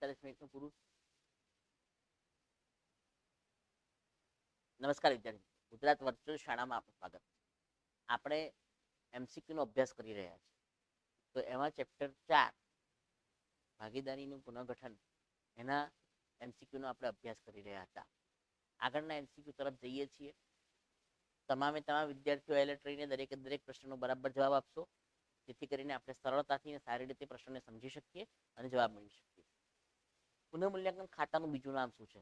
40 મિનિટનું પૂરું. નમસ્કાર વિદ્યાર્થી, ગુજરાત વર્ચ્યુઅલ શાળામાં આપનું સ્વાગત છે. આપણે એમસીક્યુનો અભ્યાસ કરી રહ્યા છીએ. તો એમાં ચેપ્ટર 4 ભાગીદારીનું પુનઃગઠન, એના એમસીક્યુનો આપણે અભ્યાસ કરી રહ્યા હતા. આગળના એમસીક્યુ તરફ જઈએ છીએ. તમામ વિદ્યાર્થીઓ એલર્ટ રહીને દરેક પ્રશ્નનો બરાબર જવાબ આપશો, જેથી કરીને આપણે સરળતાથી અને સારી રીતે પ્રશ્નને સમજી શકીએ અને જવાબ મેળવી શકીએ. પુનઃમૂલ્યાંકન ખાતાનું બીજું નામ શું છે?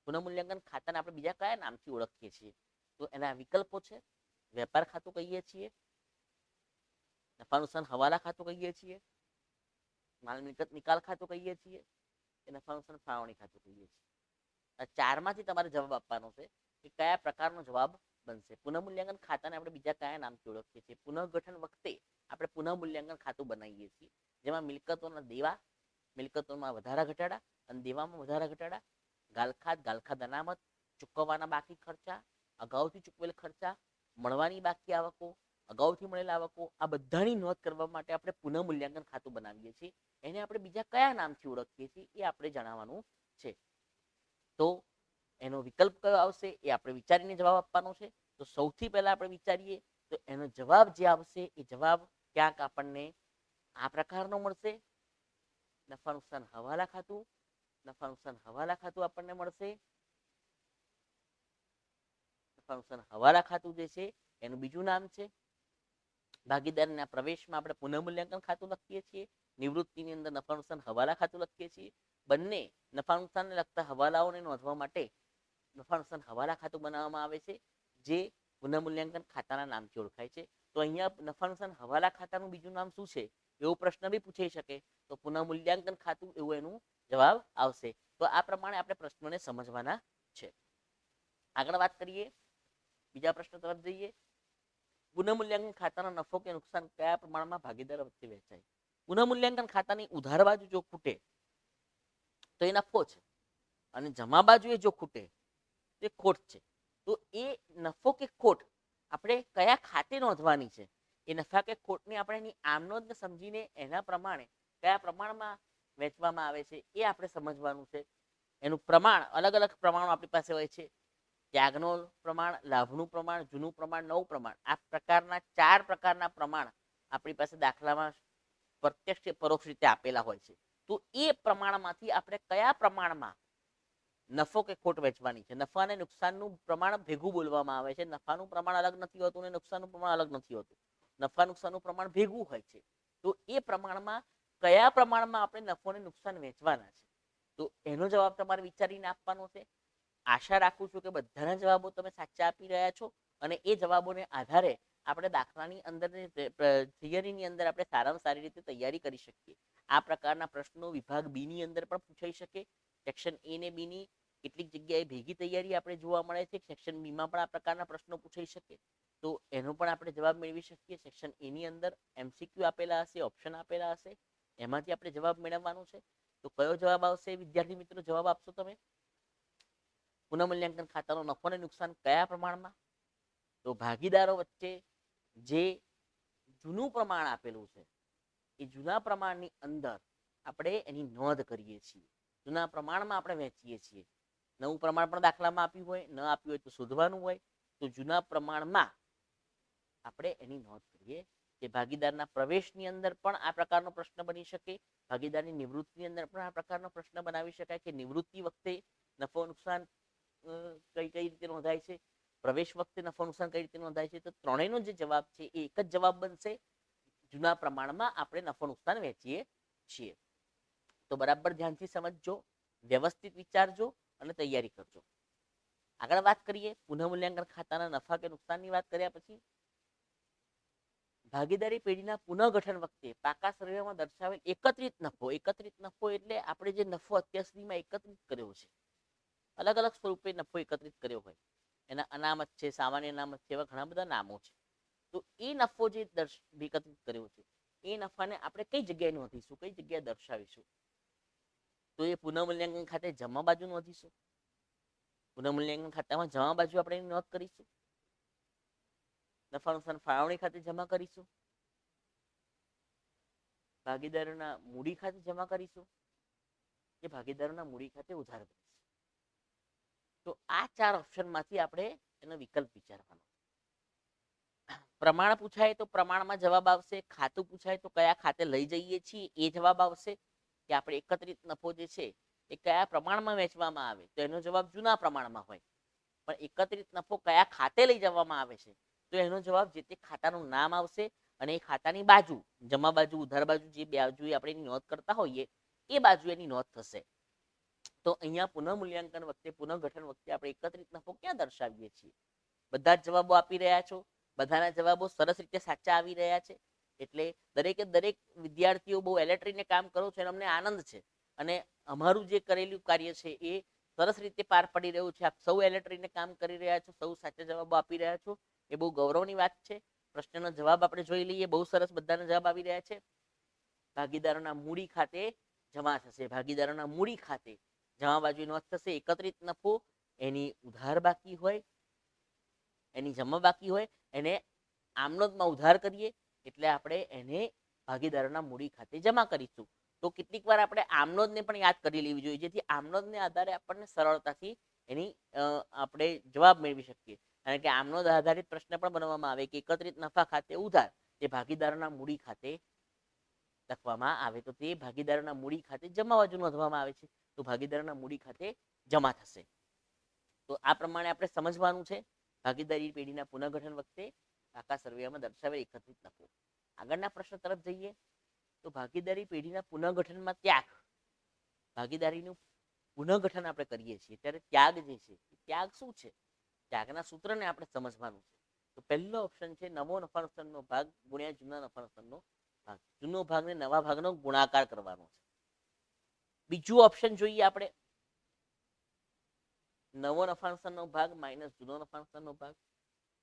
પુનઃમૂલ્યાંકન ખાતાને આપણે બીજા કયા નામથી ઓળખીએ છીએ? તો એના વિકલ્પો છે. વેપાર ખાતું કહીએ છીએ, નફા નુકસાન હવાલા ખાતું કહીએ છીએ, માલ મિલકત નિકાલ ખાતું કહીએ છીએ, કે નફા નુકસાન ફાળવણી ખાતું કહીએ છીએ. આ ચારમાંથી તમારે જવાબ આપવાનો છે કે કયા પ્રકારનો જવાબ બનશે. પુનઃમૂલ્યાંકન ખાતાને આપણે બીજા કયા નામથી ઓળખીએ છીએ? પુનઃગઠન વખતે આપણે પુનઃમૂલ્યાંકન ખાતું બનાવીએ છીએ, જેમાં મિલકતોના દેવા, મિલકતોમાં વધારા ઘટાડા અને દેવામાં વધારા ઘટાડા, ગાલખાદ અનામત, ચૂકવવાના બાકી ખર્ચા, અગાઉથી ચૂકવેલ ખર્ચા, મળવાની બાકી આવકો, અગાઉથી મળેલા આવકો, આ બધાની નોંધ કરવા માટે આપણે પુનઃમૂલ્યાંકન ખાતું બનાવીએ છીએ. એને આપણે બીજા કયા નામથી ઓળખીએ છીએ એ આપણે જણાવવાનું છે. તો એનો વિકલ્પ કયો આવશે એ આપણે વિચારીને જવાબ આપવાનો છે. તો સૌથી પહેલા આપણે વિચારીએ તો એનો જવાબ જે આવશે એ જવાબ ક્યાંક આપણને આ પ્રકારનો મળશે. નફા નુકસાન હવાલા ખાતું. નફા નુકસાન હવાલા ખાતું આપણને મળશે. નફા નુકસાન હવાલા ખાતું જે છે એનું બીજું નામ છે ભાગીદારીના પ્રવેશમાં આપણે પુનઃમૂલ્યાંકન ખાતું લખીએ છીએ. નિવૃત્તિની અંદર નફા નુકસાન હવાલા ખાતું લખીએ છીએ. બંને નફા નુકસાનને લગતા હવાલાઓને નોંધવા માટે નફા નુકસાન હવાલા ખાતું બનાવવામાં આવે છે, જે પુનઃમૂલ્યાંકન ખાતાના નામથી ઓળખાય છે. તો અહીંયા નફા નુકસાન હવાલા ખાતાનું બીજું નામ શું છે એવો પ્રશ્ન બી પૂછાઈ શકે. તો પુનઃમૂલ્યાંકન ખાતું એવું એનું જવાબ આવશે. તો આ પ્રમાણે આપણે પ્રશ્નોને સમજવાના છે. આગળ વાત કરીએ, બીજા પ્રશ્ન તરફ જઈએ. પુનઃમૂલ્યાંકન ખાતાનો નફો કે નુકસાન કયા પ્રમાણમાં ભાગીદારો વચ્ચે વહેંચાય? પુનઃમૂલ્યાંકન ખાતાની ઉધાર બાજુ જો ખૂટે તો એ નફો છે, અને જમા બાજુ એ જો ખૂટે તો એ ખોટ છે. તો એ નફો કે ખોટ આપણે કયા ખાતે નોંધવાની છે, એ નફા કે ખોટને આપણે એની આમનોંધ સમજીને એના પ્રમાણે કયા પ્રમાણમાં વેચવામાં આવે છે એ આપણે સમજવાનું છે. એનું પ્રમાણ, અલગ અલગ પ્રમાણો આપણી પાસે હોય છે. ત્યાગનું પ્રમાણ, લાભનું પ્રમાણ, જૂનું પ્રમાણ, નવું પ્રમાણ. આ પ્રકારના 4 પ્રકારના પ્રમાણ આપણી પાસે દાખલામાં પ્રત્યક્ષ કે પરોક્ષ રીતે આપેલા હોય છે. તો એ પ્રમાણમાંથી આપણે કયા પ્રમાણમાં નફો કે ખોટ વેચવાની છે. નફા અને નુકસાનનું પ્રમાણ ભેગું બોલવામાં આવે છે. નફાનું પ્રમાણ અલગ નથી હોતું અને નુકસાનનું પ્રમાણ અલગ નથી હોતું. નફા નુકસાનનું પ્રમાણ ભેગું હોય છે. તો એ પ્રમાણમાં કયા પ્રમાણમાં આપણે નફો અને નુકસાન વેચવાના છે, તો એનો જવાબ તમારે વિચારીને આપવાનો છે. આશા રાખું છું કે બધાના જવાબો તમે સાચા આપી રહ્યા છો, અને એ જવાબોને આધારે આપણે દાખલાની અંદર, થિયરીની અંદર આપણે સારામાં સારી રીતે તૈયારી કરી શકીએ. આ પ્રકારના પ્રશ્નો વિભાગ બી ની અંદર પણ પૂછાઈ શકે. સેક્શન એ ને બી ની કેટલીક જગ્યાએ ભેગી તૈયારી આપણે જોવા મળે છે. સેક્શન બી માં પણ આ પ્રકારના પ્રશ્નો પૂછાઈ શકે. તો એનો પણ આપણે જવાબ મેળવી શકીએ. સેક્શન એ ની અંદર એમસીક્યુ આપેલા હશે, ઓપ્શન આપેલા હશે, એમાંથી આપણે જવાબ મેળવવાનો છે. તો કયો જવાબ આવશે વિદ્યાર્થી મિત્રો? જવાબ આપશો તમે. પુનઃમૂલ્યાંકન ખાતાનો નફો અને નુકસાન કયા પ્રમાણમાં? તો ભાગીદારો વચ્ચે જે જૂનું પ્રમાણ આપેલું છે એ જૂના પ્રમાણની અંદર આપણે એની નોંધ કરીએ છીએ. જૂના પ્રમાણમાં આપણે વહેંચીએ છીએ. નવું પ્રમાણ પણ દાખલામાં આપ્યું હોય, ન આપ્યું હોય તો શોધવાનું હોય. તો જૂના પ્રમાણમાં આપણે એની નોંધ કરીએ. કે ભાગીદારના પ્રવેશની અંદર પણ આ પ્રકારનો પ્રશ્ન બની શકે. ભાગીદારની નિવૃત્તિની અંદર પણ આ પ્રકારનો પ્રશ્ન બનાવી શકાય કે નિવૃત્તિ વખતે નફો નુકસાન કઈ કઈ રીતે નોંધાય છે, પ્રવેશ વખતે નફો નુકસાન કઈ રીતે નોંધાય છે. તો ત્રણેયનો જે જવાબ છે એ એક જ જવાબ બનશે. જૂના પ્રમાણમાં આપણે નફો નુકસાન વેચીએ છીએ. તો બરાબર ધ્યાનથી સમજજો, વ્યવસ્થિત વિચારજો અને તૈયારી કરજો. આગળ વાત કરીએ. પુનઃમૂલ્યાંકન ખાતાના નફા કે નુકસાનની વાત કર્યા પછી ભાગીદારી પેઢીના પુનઃગઠન વખતે પાકા સર્વેમાં દર્શાવેલ એકત્રિત નફો. એકત્રિત નફો એટલે આપણે જે નફો અત્યાર સુધીમાં એકત્રિત કર્યો છે, અલગ અલગ સ્વરૂપે નફો એકત્રિત કર્યો હોય, એના અનામત છે, સામાન્ય અનામત છે, એવા ઘણા બધા નામો છે. તો એ નફો જે એકત્રિત કર્યો છે એ નફાને આપણે કઈ જગ્યાએ નોંધીશું, કઈ જગ્યાએ દર્શાવીશું? તો એ પુનઃમૂલ્યાંકન ખાતે જમા બાજુ નોંધીશું. પુનઃમૂલ્યાંકન ખાતામાં જમા બાજુ આપણે એની નોંધ કરીશું. નફા નુકસાન ફાળવણી ખાતે જમા કરીશું. ભાગીદારોના મૂડી ખાતે જમા કરીશું. એ ભાગીદારોના મૂડી ખાતે ઉધાર બનશે. તો આ 4 ઓપ્શનમાંથી આપણે એનો વિકલ્પ વિચારવાનો. પ્રમાણ પૂછાય તો પ્રમાણમાં જવાબ આવશે. ખાતું પૂછાય તો કયા ખાતે લઈ જઈએ છીએ એ જવાબ આવશે. કે આપણે એકત્રિત નફો જે છે એ કયા પ્રમાણમાં વેચવામાં આવે તો એનો જવાબ જૂના પ્રમાણમાં હોય. પણ એકત્રિત નફો કયા ખાતે લઈ જવામાં આવે છે તો એનો જવાબ જે તે ખાતાનું નામ આવશે. અને એ ખાતાની બાજુ, જમા બાજુ, ઉધાર બાજુ, જે બાજુ આપણે એની નોંધ કરતા હોઈએ એ બાજુ એની નોંધ થશે. તો અહીંયા પુનઃમૂલ્યાંકન વખતે, પુનઃગઠન વખતે આપણે એકત્રિત નફો ક્યાં દર્શાવીએ છીએ? બધા જ જવાબો આપી રહ્યા છો, બધાના જવાબો સરસ રીતે સાચા આવી રહ્યા છે. એટલે દરેકે દરેક વિદ્યાર્થીઓ બહુ એલર્ટરીને કામ કરો છો, અમને આનંદ છે. અને અમારું જે કરેલું કાર્ય છે એ સરસ રીતે પાર પડી રહ્યું છે. આપ સૌ એલર્ટરીને કામ કરી રહ્યા છો, સૌ સાચા જવાબો આપી રહ્યા છો, એ બહુ ગૌરવની વાત છે. પ્રશ્નનો જવાબ આપણે જોઈ લઈએ. બહુ સરસ બધાના જવાબ આવી રહ્યા છે. ભાગીદારોના મૂડી ખાતે જમા થશે. ભાગીદારોના મૂડી ખાતે જમા બાજુ નોંધ થશે. એકત્રિત નફો એની ઉધાર બાકી હોય, એની જમા બાકી હોય, એને આમનોંધમાં ઉધાર કરીએ એટલે આપણે એને ભાગીદારોના મૂડી ખાતે જમા કરીશું. તો કેટલીક વાર આપણે આમનોંધને પણ યાદ કરી લેવી જોઈએ, જેથી આમનોંધને આધારે આપણને સરળતાથી એની આપણે જવાબ મેળવી શકીએ. કારણ કે આમનોંધ આધારિત પ્રશ્ન પણ બનાવવામાં આવે કે એકત્રિત નફા ખાતે ઉધાર તે ભાગીદારોના મૂડી ખાતે લખવામાં આવે તો તે ભાગીદારોના મૂડી ખાતે જમા બાજુ નોંધવામાં આવે છે. તો ભાગીદારોના મૂડી ખાતે જમા થશે. તો આ પ્રમાણે આપણે સમજવાનું છે. ભાગીદારી પેઢીના પુનઃગઠન વખતે પાકા સર્વેમાં દર્શાવેલ એકત્રિત નફો. આગળના પ્રશ્ન તરફ જઈએ તો ભાગીદારી પેઢીના પુનઃગઠનમાં ત્યાગ. ભાગીદારીનું પુનઃગઠન આપણે કરીએ છીએ ત્યારે ત્યાગ જે છે, ત્યાગ શું છે? ત્યાગના સૂત્રને આપણે સમજવાનું છે. તો પહેલો ઓપ્શન છે નવો નફા નુકસાનનો ભાગ ગુણ્યા જૂના નફા નુકસાનનો ભાગ. જૂનો ભાગને નવા ભાગનો ગુણાકાર કરવાનો છે. બીજું ઓપ્શન જોઈએ આપણે, નવો નફા નુકસાનનો ભાગ માઇનસ જૂનો નફા નુકસાનનો ભાગ,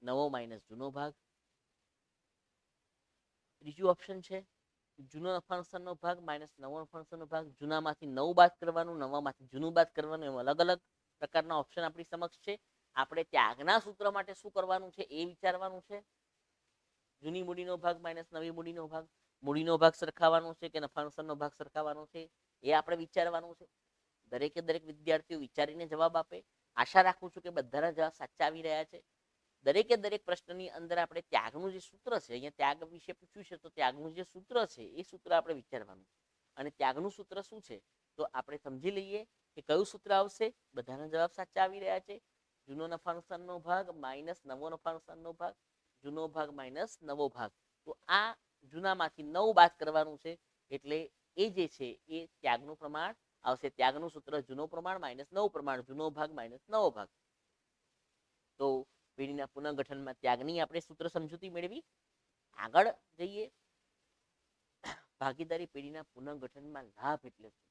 નવો માઇનસ જૂનો ભાગ. ત્રીજું ઓપ્શન છે જૂનો નફા નુકસાનનો ભાગ માઇનસ નવો નફા નુકસાનનો ભાગ. જૂનામાંથી નવું બાદ કરવાનું, નવામાંથી જૂનું બાદ કરવાનું. એમ અલગ અલગ પ્રકારના ઓપ્શન આપણી સમક્ષ છે. આપણે ત્યાગના સૂત્ર માટે શું કરવાનું છે એ વિચારવાનું છે. જૂની મૂડીનો ભાગ માઇનસ નવી મૂડીનો ભાગ, મૂડીનો ભાગ સરખાવવાનો છે કે નફા નુકસાનનો ભાગ સરખાવવાનો છે એ આપણે વિચારવાનું છે. દરેકે દરેક વિદ્યાર્થીઓ વિચારીને જવાબ આપે. આશા રાખું છું કે બધાના જવાબ સાચા આવી રહ્યા છે. દરેકે દરેક પ્રશ્નની અંદર આપણે ત્યાગનું જે સૂત્ર છે, અહીંયા ત્યાગ વિશે પૂછ્યું છે તો ત્યાગનું જે સૂત્ર છે એ સૂત્ર આપણે વિચારવાનું. અને ત્યાગનું સૂત્ર શું છે તો આપણે સમજી લઈએ કે કયું સૂત્ર આવશે. બધાના જવાબ સાચા આવી રહ્યા છે. જૂનો નફા નુકસાનનો ભાગ માઇનસ નવો નફા નુકસાનનો ભાગ, જૂનો ભાગ માઇનસ નવો ભાગ. તો આ જૂનામાંથી 9 બાદ કરવાનું છે એટલે એ જે છે એ ત્યાગનું પ્રમાણ આવશે. ત્યાગનું સૂત્ર જૂનો પ્રમાણ માઇનસ નવું પ્રમાણ, જૂનો ભાગ માઇનસ નવો ભાગ. તો પેઢીના પુનઃગઠનમાં ત્યાગની આપણે સૂત્ર સમજૂતી મેળવી. આગળ જઈએ, ભાગીદારી પેઢીના પુનઃગઠનમાં લાભ એટલે શું?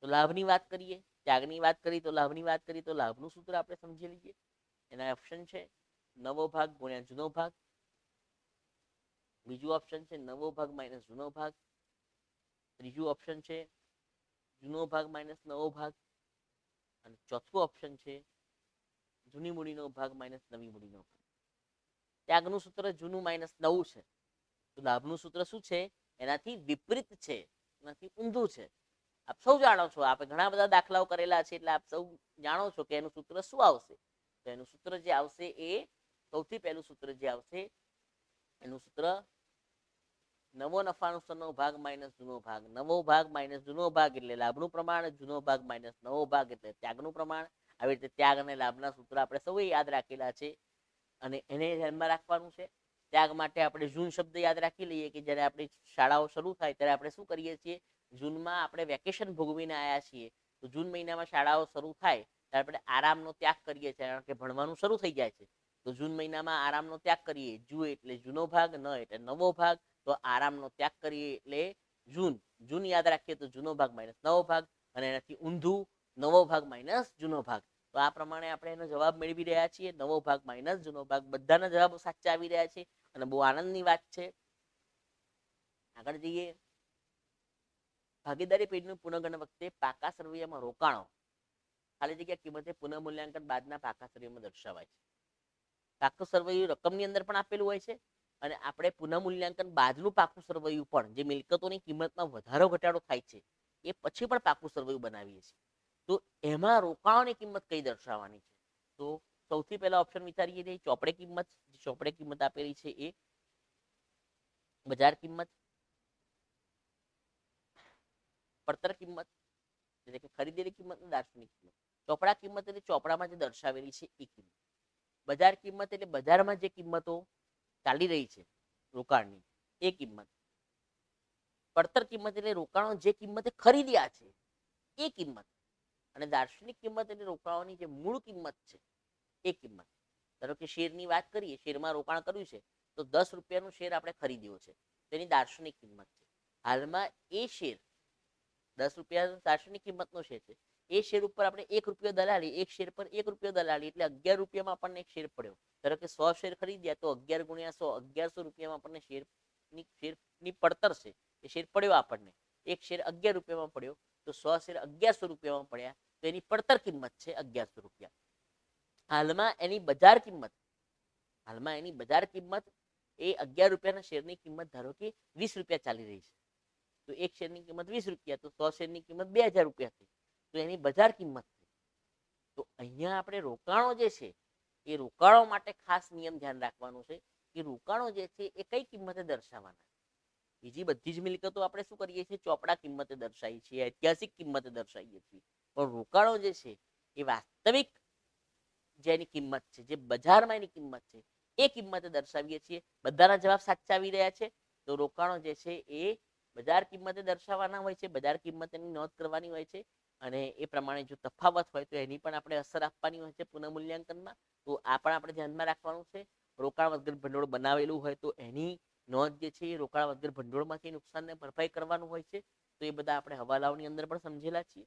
તો લાભની વાત કરીએ, ત્યાગની વાત કરી તો લાભની વાત કરીએ તો લાભનું સૂત્ર આપણે સમજી લઈએ. એના ઓપ્શન છે નવો ભાગ ગુણ્યા જૂનો ભાગ. બીજું ઓપ્શન છે નવો ભાગ માઇનસ જૂનો ભાગ. ત્રીજું ઓપ્શન છે જૂનો ભાગ માઇનસ નવો ભાગ. અને ચોથું ઓપ્શન છે જૂની મૂડીનો ભાગ માઇનસ નવી મૂડીનો ભાગ. ત્યાગનું સૂત્ર જૂનું માઇનસ નવું છે. તો લાભનું સૂત્ર શું છે? એનાથી વિપરીત છે, એનાથી ઊંધું છે. આપ સૌ જાણો છો, આપણે ઘણા બધા દાખલાઓ કરેલા છે એટલે આપ સૌ જાણો છો કે એનું સૂત્ર શું આવશે. તો એનું સૂત્ર જે આવશે એ સૌથી પહેલું સૂત્ર જે આવશે એનું સૂત્ર નવો નફા નુકસાનનો ભાગ માઇનસ જૂનો ભાગ. નવો ભાગ માઇનસ જૂનો ભાગ એટલે લાભનું પ્રમાણ, જૂનો ભાગ માઇનસ નવો ભાગ એટલે ત્યાગનું પ્રમાણ. આવી રીતે ત્યાગ અને લાભના સૂત્ર આપણે સૌએ યાદ રાખેલા છે અને એને ધ્યાનમાં રાખવાનું છે. ત્યાગ માટે આપણે જૂન શબ્દ યાદ રાખી લઈએ કે જ્યારે આપણી શાળાઓ શરૂ થાય ત્યારે આપણે શું કરીએ છીએ, જૂનમાં આપણે વેકેશન ભોગવીને આવ્યા છીએ તો જૂન મહિનામાં શાળાઓ શરૂ થાય ત્યારે આપણે આરામનો ત્યાગ કરીએ છીએ કારણ કે ભણવાનું શરૂ થઈ જાય છે. તો જૂન મહિનામાં આરામનો ત્યાગ કરીએ. જૂ એટલે જૂનો ભાગ, ન એટલે નવો ભાગ. તો આરામનો ત્યાગ કરીએ એટલે જૂન. જૂન યાદ રાખીએ તો જૂનો ભાગ માઇનસ નવો ભાગ અને એનાથી ઊંધું નવો ભાગ માઇનસ જૂનો ભાગ. તો આ પ્રમાણે આપણે એનો જવાબ મેળવી રહ્યા છીએ. નવો ભાગ માઇનસ જૂનો ભાગ. બધાના જવાબો સાચા આવી રહ્યા છે અને બહુ આનંદની વાત છે. આગળ જઈએ, ભાગીદારી પેઢીનું પુનઃગઠન વખતે પાકા સરવૈયામાં રોકાણો ખાલી જગ્યા કિંમતે પુનઃમૂલ્યાંકન બાદના પાકા સરવૈયામાં દર્શાવાય છે. પાકું સરવૈયું રકમની અંદર પણ આપેલું હોય છે અને આપણે પુનઃમૂલ્યાંકન બાદનું પાકું સરવૈયું પણ, જે મિલકતોની કિંમતમાં વધારો ઘટાડો થાય છે એ પછી પણ પાકું સરવૈયું બનાવીએ છીએ. તો એમાં રોકાણોની કિંમત કઈ દર્શાવવાની છે? તો સૌથી પહેલા ઓપ્શન વિચારીએ છીએ ચોપડે કિંમત. ચોપડે કિંમત આપેલી છે એ બજાર કિંમત, પડતર કિંમત એટલે કે ખરીદેલી કિંમત અને દાર્શનિક કિંમત. ચોપડા કિંમત એટલે ચોપડામાં જે દર્શાવેલી છે એ કિંમત. બજાર કિંમત એટલે બજારમાં જે કિંમતો ચાલી રહી છે રોકાણની એ કિંમત. પડતર કિંમત એટલે રોકાણો જે કિંમતે ખરીદ્યા છે એ કિંમત. અને દાર્શનિક કિંમત એટલે રોકાણોની જે મૂળ કિંમત છે એ કિંમત. ધારો કે શેરની વાત કરીએ, શેરમાં રોકાણ કર્યું છે તો 10 રૂપિયાનું શેર આપણે ખરીદ્યો છે, તેની દાર્શનિક કિંમત છે. હાલમાં એ શેર 10 રૂપિયા દાર્શનિક કિંમતનો શેર છે. એ શેર ઉપર આપણે 1 રૂપિયો દલાલી, એક શેર પર 1 રૂપિયો દલાલી એટલે 11 રૂપિયામાં આપણને એક શેર પડ્યો. ધારો કે 100 શેર ખરીદ્યા તો 11 ગુણ્યા 100, 1100 રૂપિયામાં આપણને શેરની પડતર છે એ શેર પડ્યો આપણને. એક શેર 11 રૂપિયામાં પડ્યો તો 100 શેર 1100 રૂપિયામાં પડ્યા તો એની પડતર કિંમત છે 1100 રૂપિયા. હાલમાં એની બજાર કિંમત એ 11 રૂપિયાના શેરની કિંમત ધારો કે 20 રૂપિયા ચાલી રહી છે. તો એક શેરની કિંમત 20 રૂપિયા તો 100 શેરની કિંમત 2000 રૂપિયા થઈ. તો એની બજાર કિંમત થઈ. તો અહીંયા આપણે રોકાણો જે છે એ રોકાણો માટે ખાસ નિયમ ધ્યાન રાખવાનું છે કે રોકાણો જે છે એ કઈ કિંમતે દર્શાવવાના. બીજી બધી જ મિલકતો આપણે શું કરીએ છીએ? ચોપડા કિંમતે દર્શાવીએ છીએ, ઐતિહાસિક કિંમતે દર્શાવીએ છીએ. પણ રોકાણો જે છે એ વાસ્તવિક જેની કિંમત છે, જે બજારમાં એની કિંમત છે એ કિંમતે દર્શાવીએ છીએ. બધાના જવાબ સાચા આવી રહ્યા છે. તો રોકાણો જે છે એ બજાર કિંમતે દર્શાવવાના હોય છે, બજાર કિંમતની નોંધ કરવાની હોય છે. અને એ પ્રમાણે જો તફાવત હોય તો એની પણ આપણે અસર આપવાની હોય છે પુનઃમૂલ્યાંકનમાં. તો આ પણ આપણે ધ્યાનમાં રાખવાનું છે. રોકાણ વગર ભંડોળ બનાવેલું હોય તો એની નોંધ જે છે એ રોકાણ વગર ભંડોળમાંથી નુકસાનને ભરપાઈ કરવાનું હોય છે. તો એ બધા આપણે હવાલાઓની અંદર પણ સમજેલા છીએ.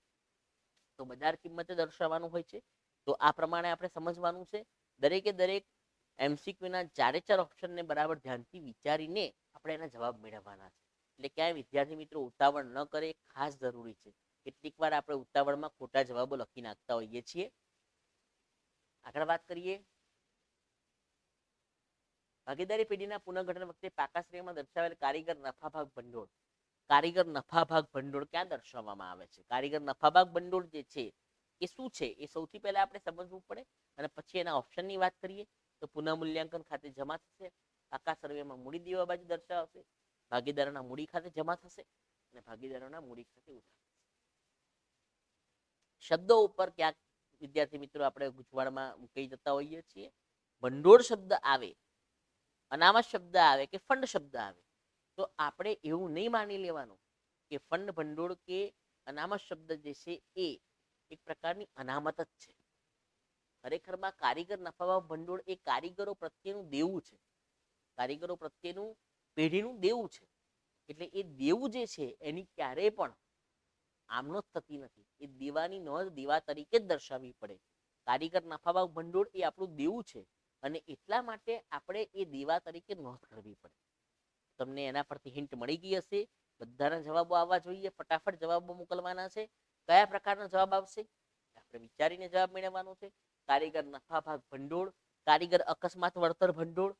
તો બજાર કિંમતે દર્શાવવાનું હોય છે. તો આ પ્રમાણે આપણે સમજવાનું છે. દરેકે દરેક એમસીક્યુના 4 ઓપ્શનને બરાબર ધ્યાનથી વિચારીને આપણે એના જવાબ મેળવવાના છે. એટલે ક્યાંય વિદ્યાર્થી મિત્રો ઉતાવળ ન કરે, ખાસ જરૂરી છે. કેટલીક વાર આપણે ઉતાવળમાં ખોટા જવાબો લખી નાખતા હોઈએ છીએ. આગળ વાત કરીએ. ભાગીદારી પેઢીના પુનઃગઠન વખતે પાકા શ્રેણીમાં દર્શાવેલ કારીગર નફાભાગ ભંડોળ. કારીગર નફાભાગ ભંડોળ ક્યાં દર્શાવવામાં આવે છે? કારીગર નફાભાગ ભંડોળ જે છે એ શું છે એ સૌથી પહેલા આપણે સમજવું પડે અને પછી એના ઓપ્શનની વાત કરીએ. તો પુનઃમૂલ્યાંકન ખાતે જમા થશે, પાકા સર્વેમાં મૂડી દેવા બાજુ દર્શાવશે, ભાગીદારોના મૂડી ખાતે જમા થશે અને ભાગીદારોના મૂડી ખાતે ઉધાર. શબ્દો ઉપર ક્યાંક વિદ્યાર્થી મિત્રો આપણે ગૂંચવણમાં મૂકી જતા હોઈએ છીએ. ભંડોળ શબ્દ આવે, અનામત શબ્દ આવે કે ફંડ શબ્દ આવે તો આપણે એવું નહીં માની લેવાનું કે ફંડ ભંડોળ કે અનામત શબ્દ જે છે એ એક પ્રકારની અનામત જ છે. ખરેખરમાં કારીગર નફાભાગ ભંડોળ એ કારીગરો પ્રત્યેનું દેવું છે. કારીગરો પ્રત્યેનું પેઢીનું દેવું છે. એટલે એ દેવું જે છે એની ક્યારેય પણ આમનો જ થતી નથી. એ દેવાની નોંધ દેવા તરીકે જ દર્શાવવી પડે. કારીગર નફાભાગ ભંડોળ એ આપણું દેવું છે અને એટલા માટે આપણે એ દેવા તરીકે નોંધ કરવી પડે. તમને એના પરથી હિન્ટ મળી ગઈ હશે. બધાના જવાબો આવવા જોઈએ. ફટાફટ જવાબો મોકલવાના છે. કયા પ્રકારનો જવાબ આવશે આપણે વિચારીને જવાબ મેળવવાનો છે. કારીગર નફાભાગ ભંડોળ, કારીગર અકસ્માત વળતર ભંડોળ,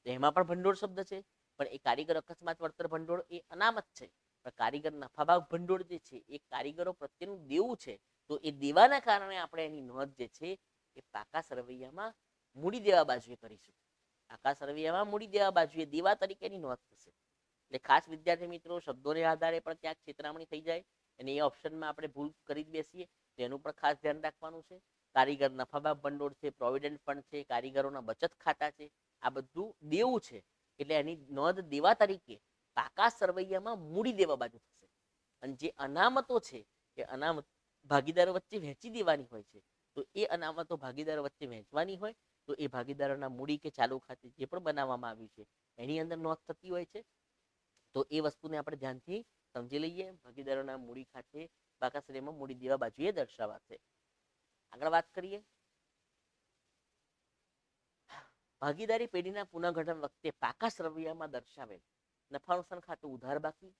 એમાં પણ ભંડોળ શબ્દ છે પણ એ કારીગર અકસ્માત વળતર ભંડોળ એ અનામત છે. પણ કારીગર નફાભાગ ભંડોળ જે છે એ કારીગરો પ્રત્યેનું દેવું છે. તો એ દેવાના કારણે આપણે એની નોંધ જે છે એ પાકા સરવૈયામાં મૂડી દેવા બાજુએ કરીશું. પાકા સરવૈયામાં મૂડી દેવા બાજુએ દેવા તરીકેની નોંધ થશે. એટલે ખાસ વિદ્યાર્થી મિત્રો શબ્દોને આધારે પણ ક્યાંક છેતરામણી થઈ જાય અને એ ઓપ્શનમાં આપણે ભૂલ કરી જ બેસીએ તો એનું પણ ખાસ ધ્યાન રાખવાનું છે. કારીગર નફાભાગ ભંડોળ છે, પ્રોવિડન્ટ ફંડ છે, કારીગરોના બચત ખાતા છે, આ બધું દેવું છે. એટલે એની નોંધ દેવા તરીકે પાકા સરવૈયામાં મૂડી દેવા બાજુ થશે. અને જે અનામતો છે એ અનામત ભાગીદારો વચ્ચે વહેંચી દેવાની હોય છે. તો એ અનામતો ભાગીદારો વચ્ચે વહેંચવાની હોય તો એ ભાગીદારોના મૂડી કે ચાલુ ખાતે જે પણ બનાવવામાં આવ્યું છે એની અંદર નોંધ થતી હોય છે. તો એ વસ્તુને આપણે ધ્યાનથી સમજી લઈએ. ભાગીદારોના મૂડી ખાતે પાકા શ્રેણીમાં મૂડી દેવા બાજુએ દર્શાવાશે. આગળ વાત કરીએ. ભાગીદારી પેઢીના પુનઃગઠન વખતે પાકા સરવૈયામાં દર્શાવેલ નફા નુકસાન ખાતું ઉધાર બાકી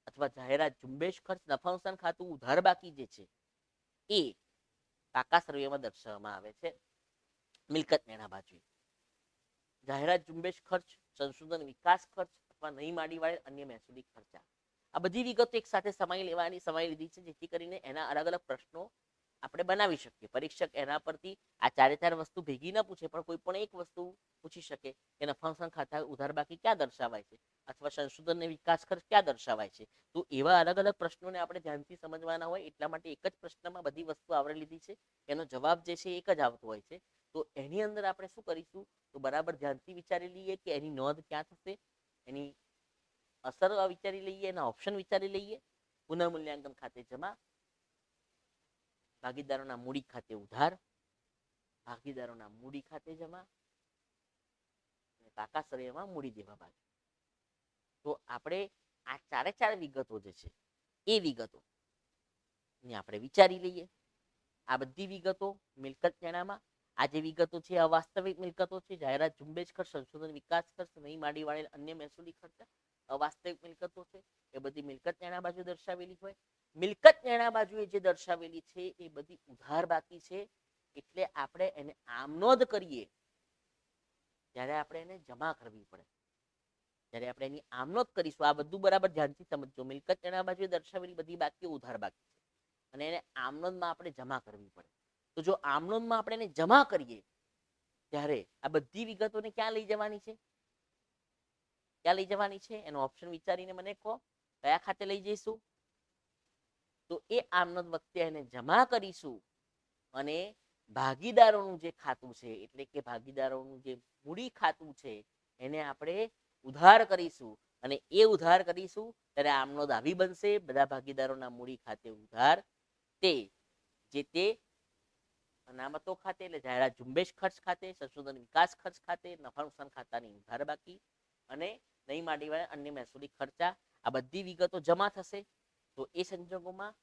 અથવા જાહેરાત ઝુંબેશ ખર્ચ. નફા નુકસાન ખાતું ઉધાર બાકી જે છે એ પાકા સરવૈયામાં દર્શાવવામાં આવે છે મિલકત મેળા બાજુએ. જાહેરાત ઝુંબેશ ખર્ચ, સંશોધન વિકાસ ખર્ચ અથવા નહીં માડી વાળે અન્ય મહેસૂલી ખર્ચા. આ બધી વિગતો એક સાથે સમાઈ લીધી છે, જેથી કરીને એના અલગ અલગ પ્રશ્નો આપણે બનાવી શકીએ. પરીક્ષક એના પરથી આ ચારે ચાર વસ્તુ ભેગી ન પૂછે, પણ કોઈ પણ એક વસ્તુ પૂછી શકે કે નફા ખાતા ઉધાર બાકી ક્યાં દર્શાવાય છે, અથવા સંશોધન ને વિકાસ ખર્ચ ક્યાં દર્શાવાય છે. તો એવા અલગ અલગ પ્રશ્નોને આપણે ધ્યાનથી સમજવાના હોય, એટલા માટે એક જ પ્રશ્નમાં બધી વસ્તુ આવરી લીધી છે. એનો જવાબ જે છે એક જ આવતો હોય છે. તો એની અંદર આપણે શું કરીશું, તો બરાબર ધ્યાનથી વિચારી લઈએ કે એની નોંધ ક્યાં થશે, એની અસર વિચારી લઈએ, એના ઓપ્શન વિચારી લઈએ. પુનઃમૂલ્યાંકન ખાતે જમા, ભાગીદારોના મૂડી ખાતે ઉધાર, ભાગીદારોના મૂડી ખાતે જમા, પાકા સર્વેમાં મૂડી દેવા બાજુ. તો આપણે આ ચારે ચાર વિગતો જે છે એ વિગતો આપણે વિચારી લઈએ. આ બધી વિગતો મિલકત વેણામાં, આ જે વિગતો છે અવાસ્તવિક મિલકતો છે, જાહેરાત ઝુંબેશ ખર્ચ, સંશોધન વિકાસ ખર્ચ, નહીં માડી વાળેલ અન્ય મહેસૂલી ખર્ચ અવાસ્તવિક મિલકતો છે. એ બધી મિલકત વેણા બાજુ દર્શાવેલી હોય. મિલકત વેણા બાજુ જે દર્શાવેલી છે એ બધી ઉધાર બાકી છે, એટલે આપણે એને આમનોંધ કરીએ ત્યારે આપણે એને જમા કરવી પડે. જ્યારે આપણે એની આમનોંધ કરીશું, આ બધું બરાબર ધ્યાનથી સમજજો. મિલકત વેણા બાજુ દર્શાવેલી બધી બાકી ઉધાર બાકી છે, અને એને આમનોંધમાં આપણે જમા કરવી પડે. તો જો આમનોંધમાં આપણે એને જમા કરીએ ત્યારે આ બધી વિગતોને ક્યાં લઈ જવાની છે, ક્યાં લઈ જવાની છે એનો ઓપ્શન વિચારીને મને કહો. કયા ખાતે લઈ જઈશું? તો એ આમનોંધ વખતે એને જમા કરીશું, અને ભાગીદારોનું જે ખાતું છે, એટલે કે ભાગીદારોનું જે મૂડી ખાતું છે, એને આપણે ઉધાર કરીશું. અને એ ઉધાર કરીશું ત્યારે આમનોંધ આવી બનશે, બધા ભાગીદારોના મૂડી ખાતે ઉધાર, તે જે તે અનામતો ખાતે, એટલે જાહેરાત ઝુંબેશ ખર્ચ ખાતે, સંશોધન વિકાસ ખર્ચ ખાતે, નફા નુકસાન ખાતાની ઉધાર બાકી, અને નહીં માંડી વાળા અન્ય મહેસૂલી ખર્ચા, આ બધી વિગતો જમા થશે. તો એ સંજોગોમાં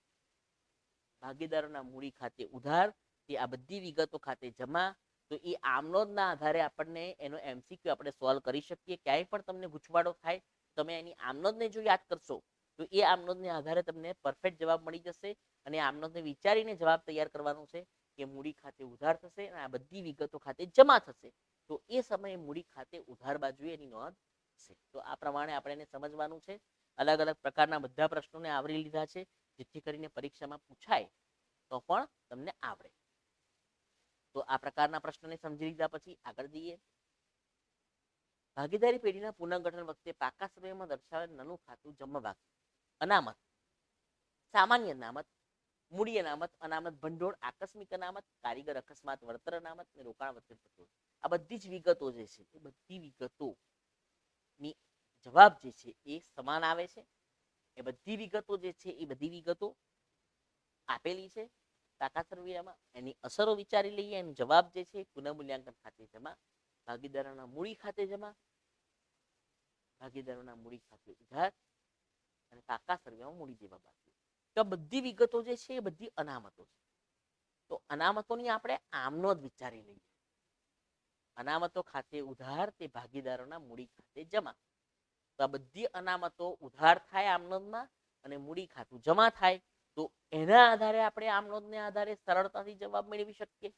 ભાગીદારોના મૂડી ખાતે ઉધાર, તે આ બધી વિગતો ખાતે જમા. તો એ આમનોંધના આધારે આપણને એનો એમસીક્યુ આપણે સોલ્વ કરી શકીએ. ક્યાંય પણ તમને ગૂંચવાડો થાય, તમે એની આમનોંધને જો યાદ કરશો તો એ આમનોંધને આધારે તમને પરફેક્ટ જવાબ મળી જશે. અને આમનોંધને વિચારીને જવાબ તૈયાર કરવાનો છે કે મૂડી ખાતે ઉધાર થશે અને આ બધી વિગતો ખાતે જમા થશે. તો એ સમયે મૂડી ખાતે ઉધાર બાજુએ એની નોંધ છે. તો આ પ્રમાણે આપણે એને સમજવાનું છે. અલગ અલગ પ્રકારના બધા પ્રશ્નોને આવરી લીધા છે, જેથી કરીને પરીક્ષામાં પૂછાય તો પણ તમને આવડે. તો આ પ્રકારના પ્રશ્નોને સમજી લીધા પછી આગળ જઈએ. ભાગીદારી પેઢીના પુનર્ગઠન વખતે પાકા સમયમાં દર્શાવેલ નાનું ખાતું જમા બાકી, અનામત, સામાન્ય અનામત, મૂડી અનામત, અનામત ભંડોળ, આકસ્મિક અનામત, કારીગર અકસ્માત વળતર અનામત અને રોકાણ વચ્ચે ભંડોળ. આ બધી જ વિગતો જે છે એ બધી વિગતોની જવાબ જે છે એ સમાન આવે છે. એ બધી વિગતો જે છે એ બધી વિગતો આપેલી છે તાકાત સર્વેમાં. એની અસરો વિચારી લઈએ. એનો જવાબ જે છે પુનઃમૂલ્યાંકન ખાતે જમા, ભાગીદારોના મૂડી ખાતે જમા, ભાગીદારોના મૂડી ખાતે ઉધાર, અને પાકા સર્વેમાં મૂડી દેવા બાકી. તો બધી વિગતો જે છે એ બધી અનામતો છે. તો અનામતોની આપણે આમનોંધ વિચારી લઈએ. અનામતો ખાતે ઉધાર, તે ભાગીદારોના મૂડી ખાતે જમા. તો આ બધી અનામતો ઉધાર થાય આમનોંધમાં, અને મૂડી ખાતું જમા થાય. તો એના આધારે આપણે આમનોંધને આધારે સરળતાથી જવાબ મેળવી શકીએ.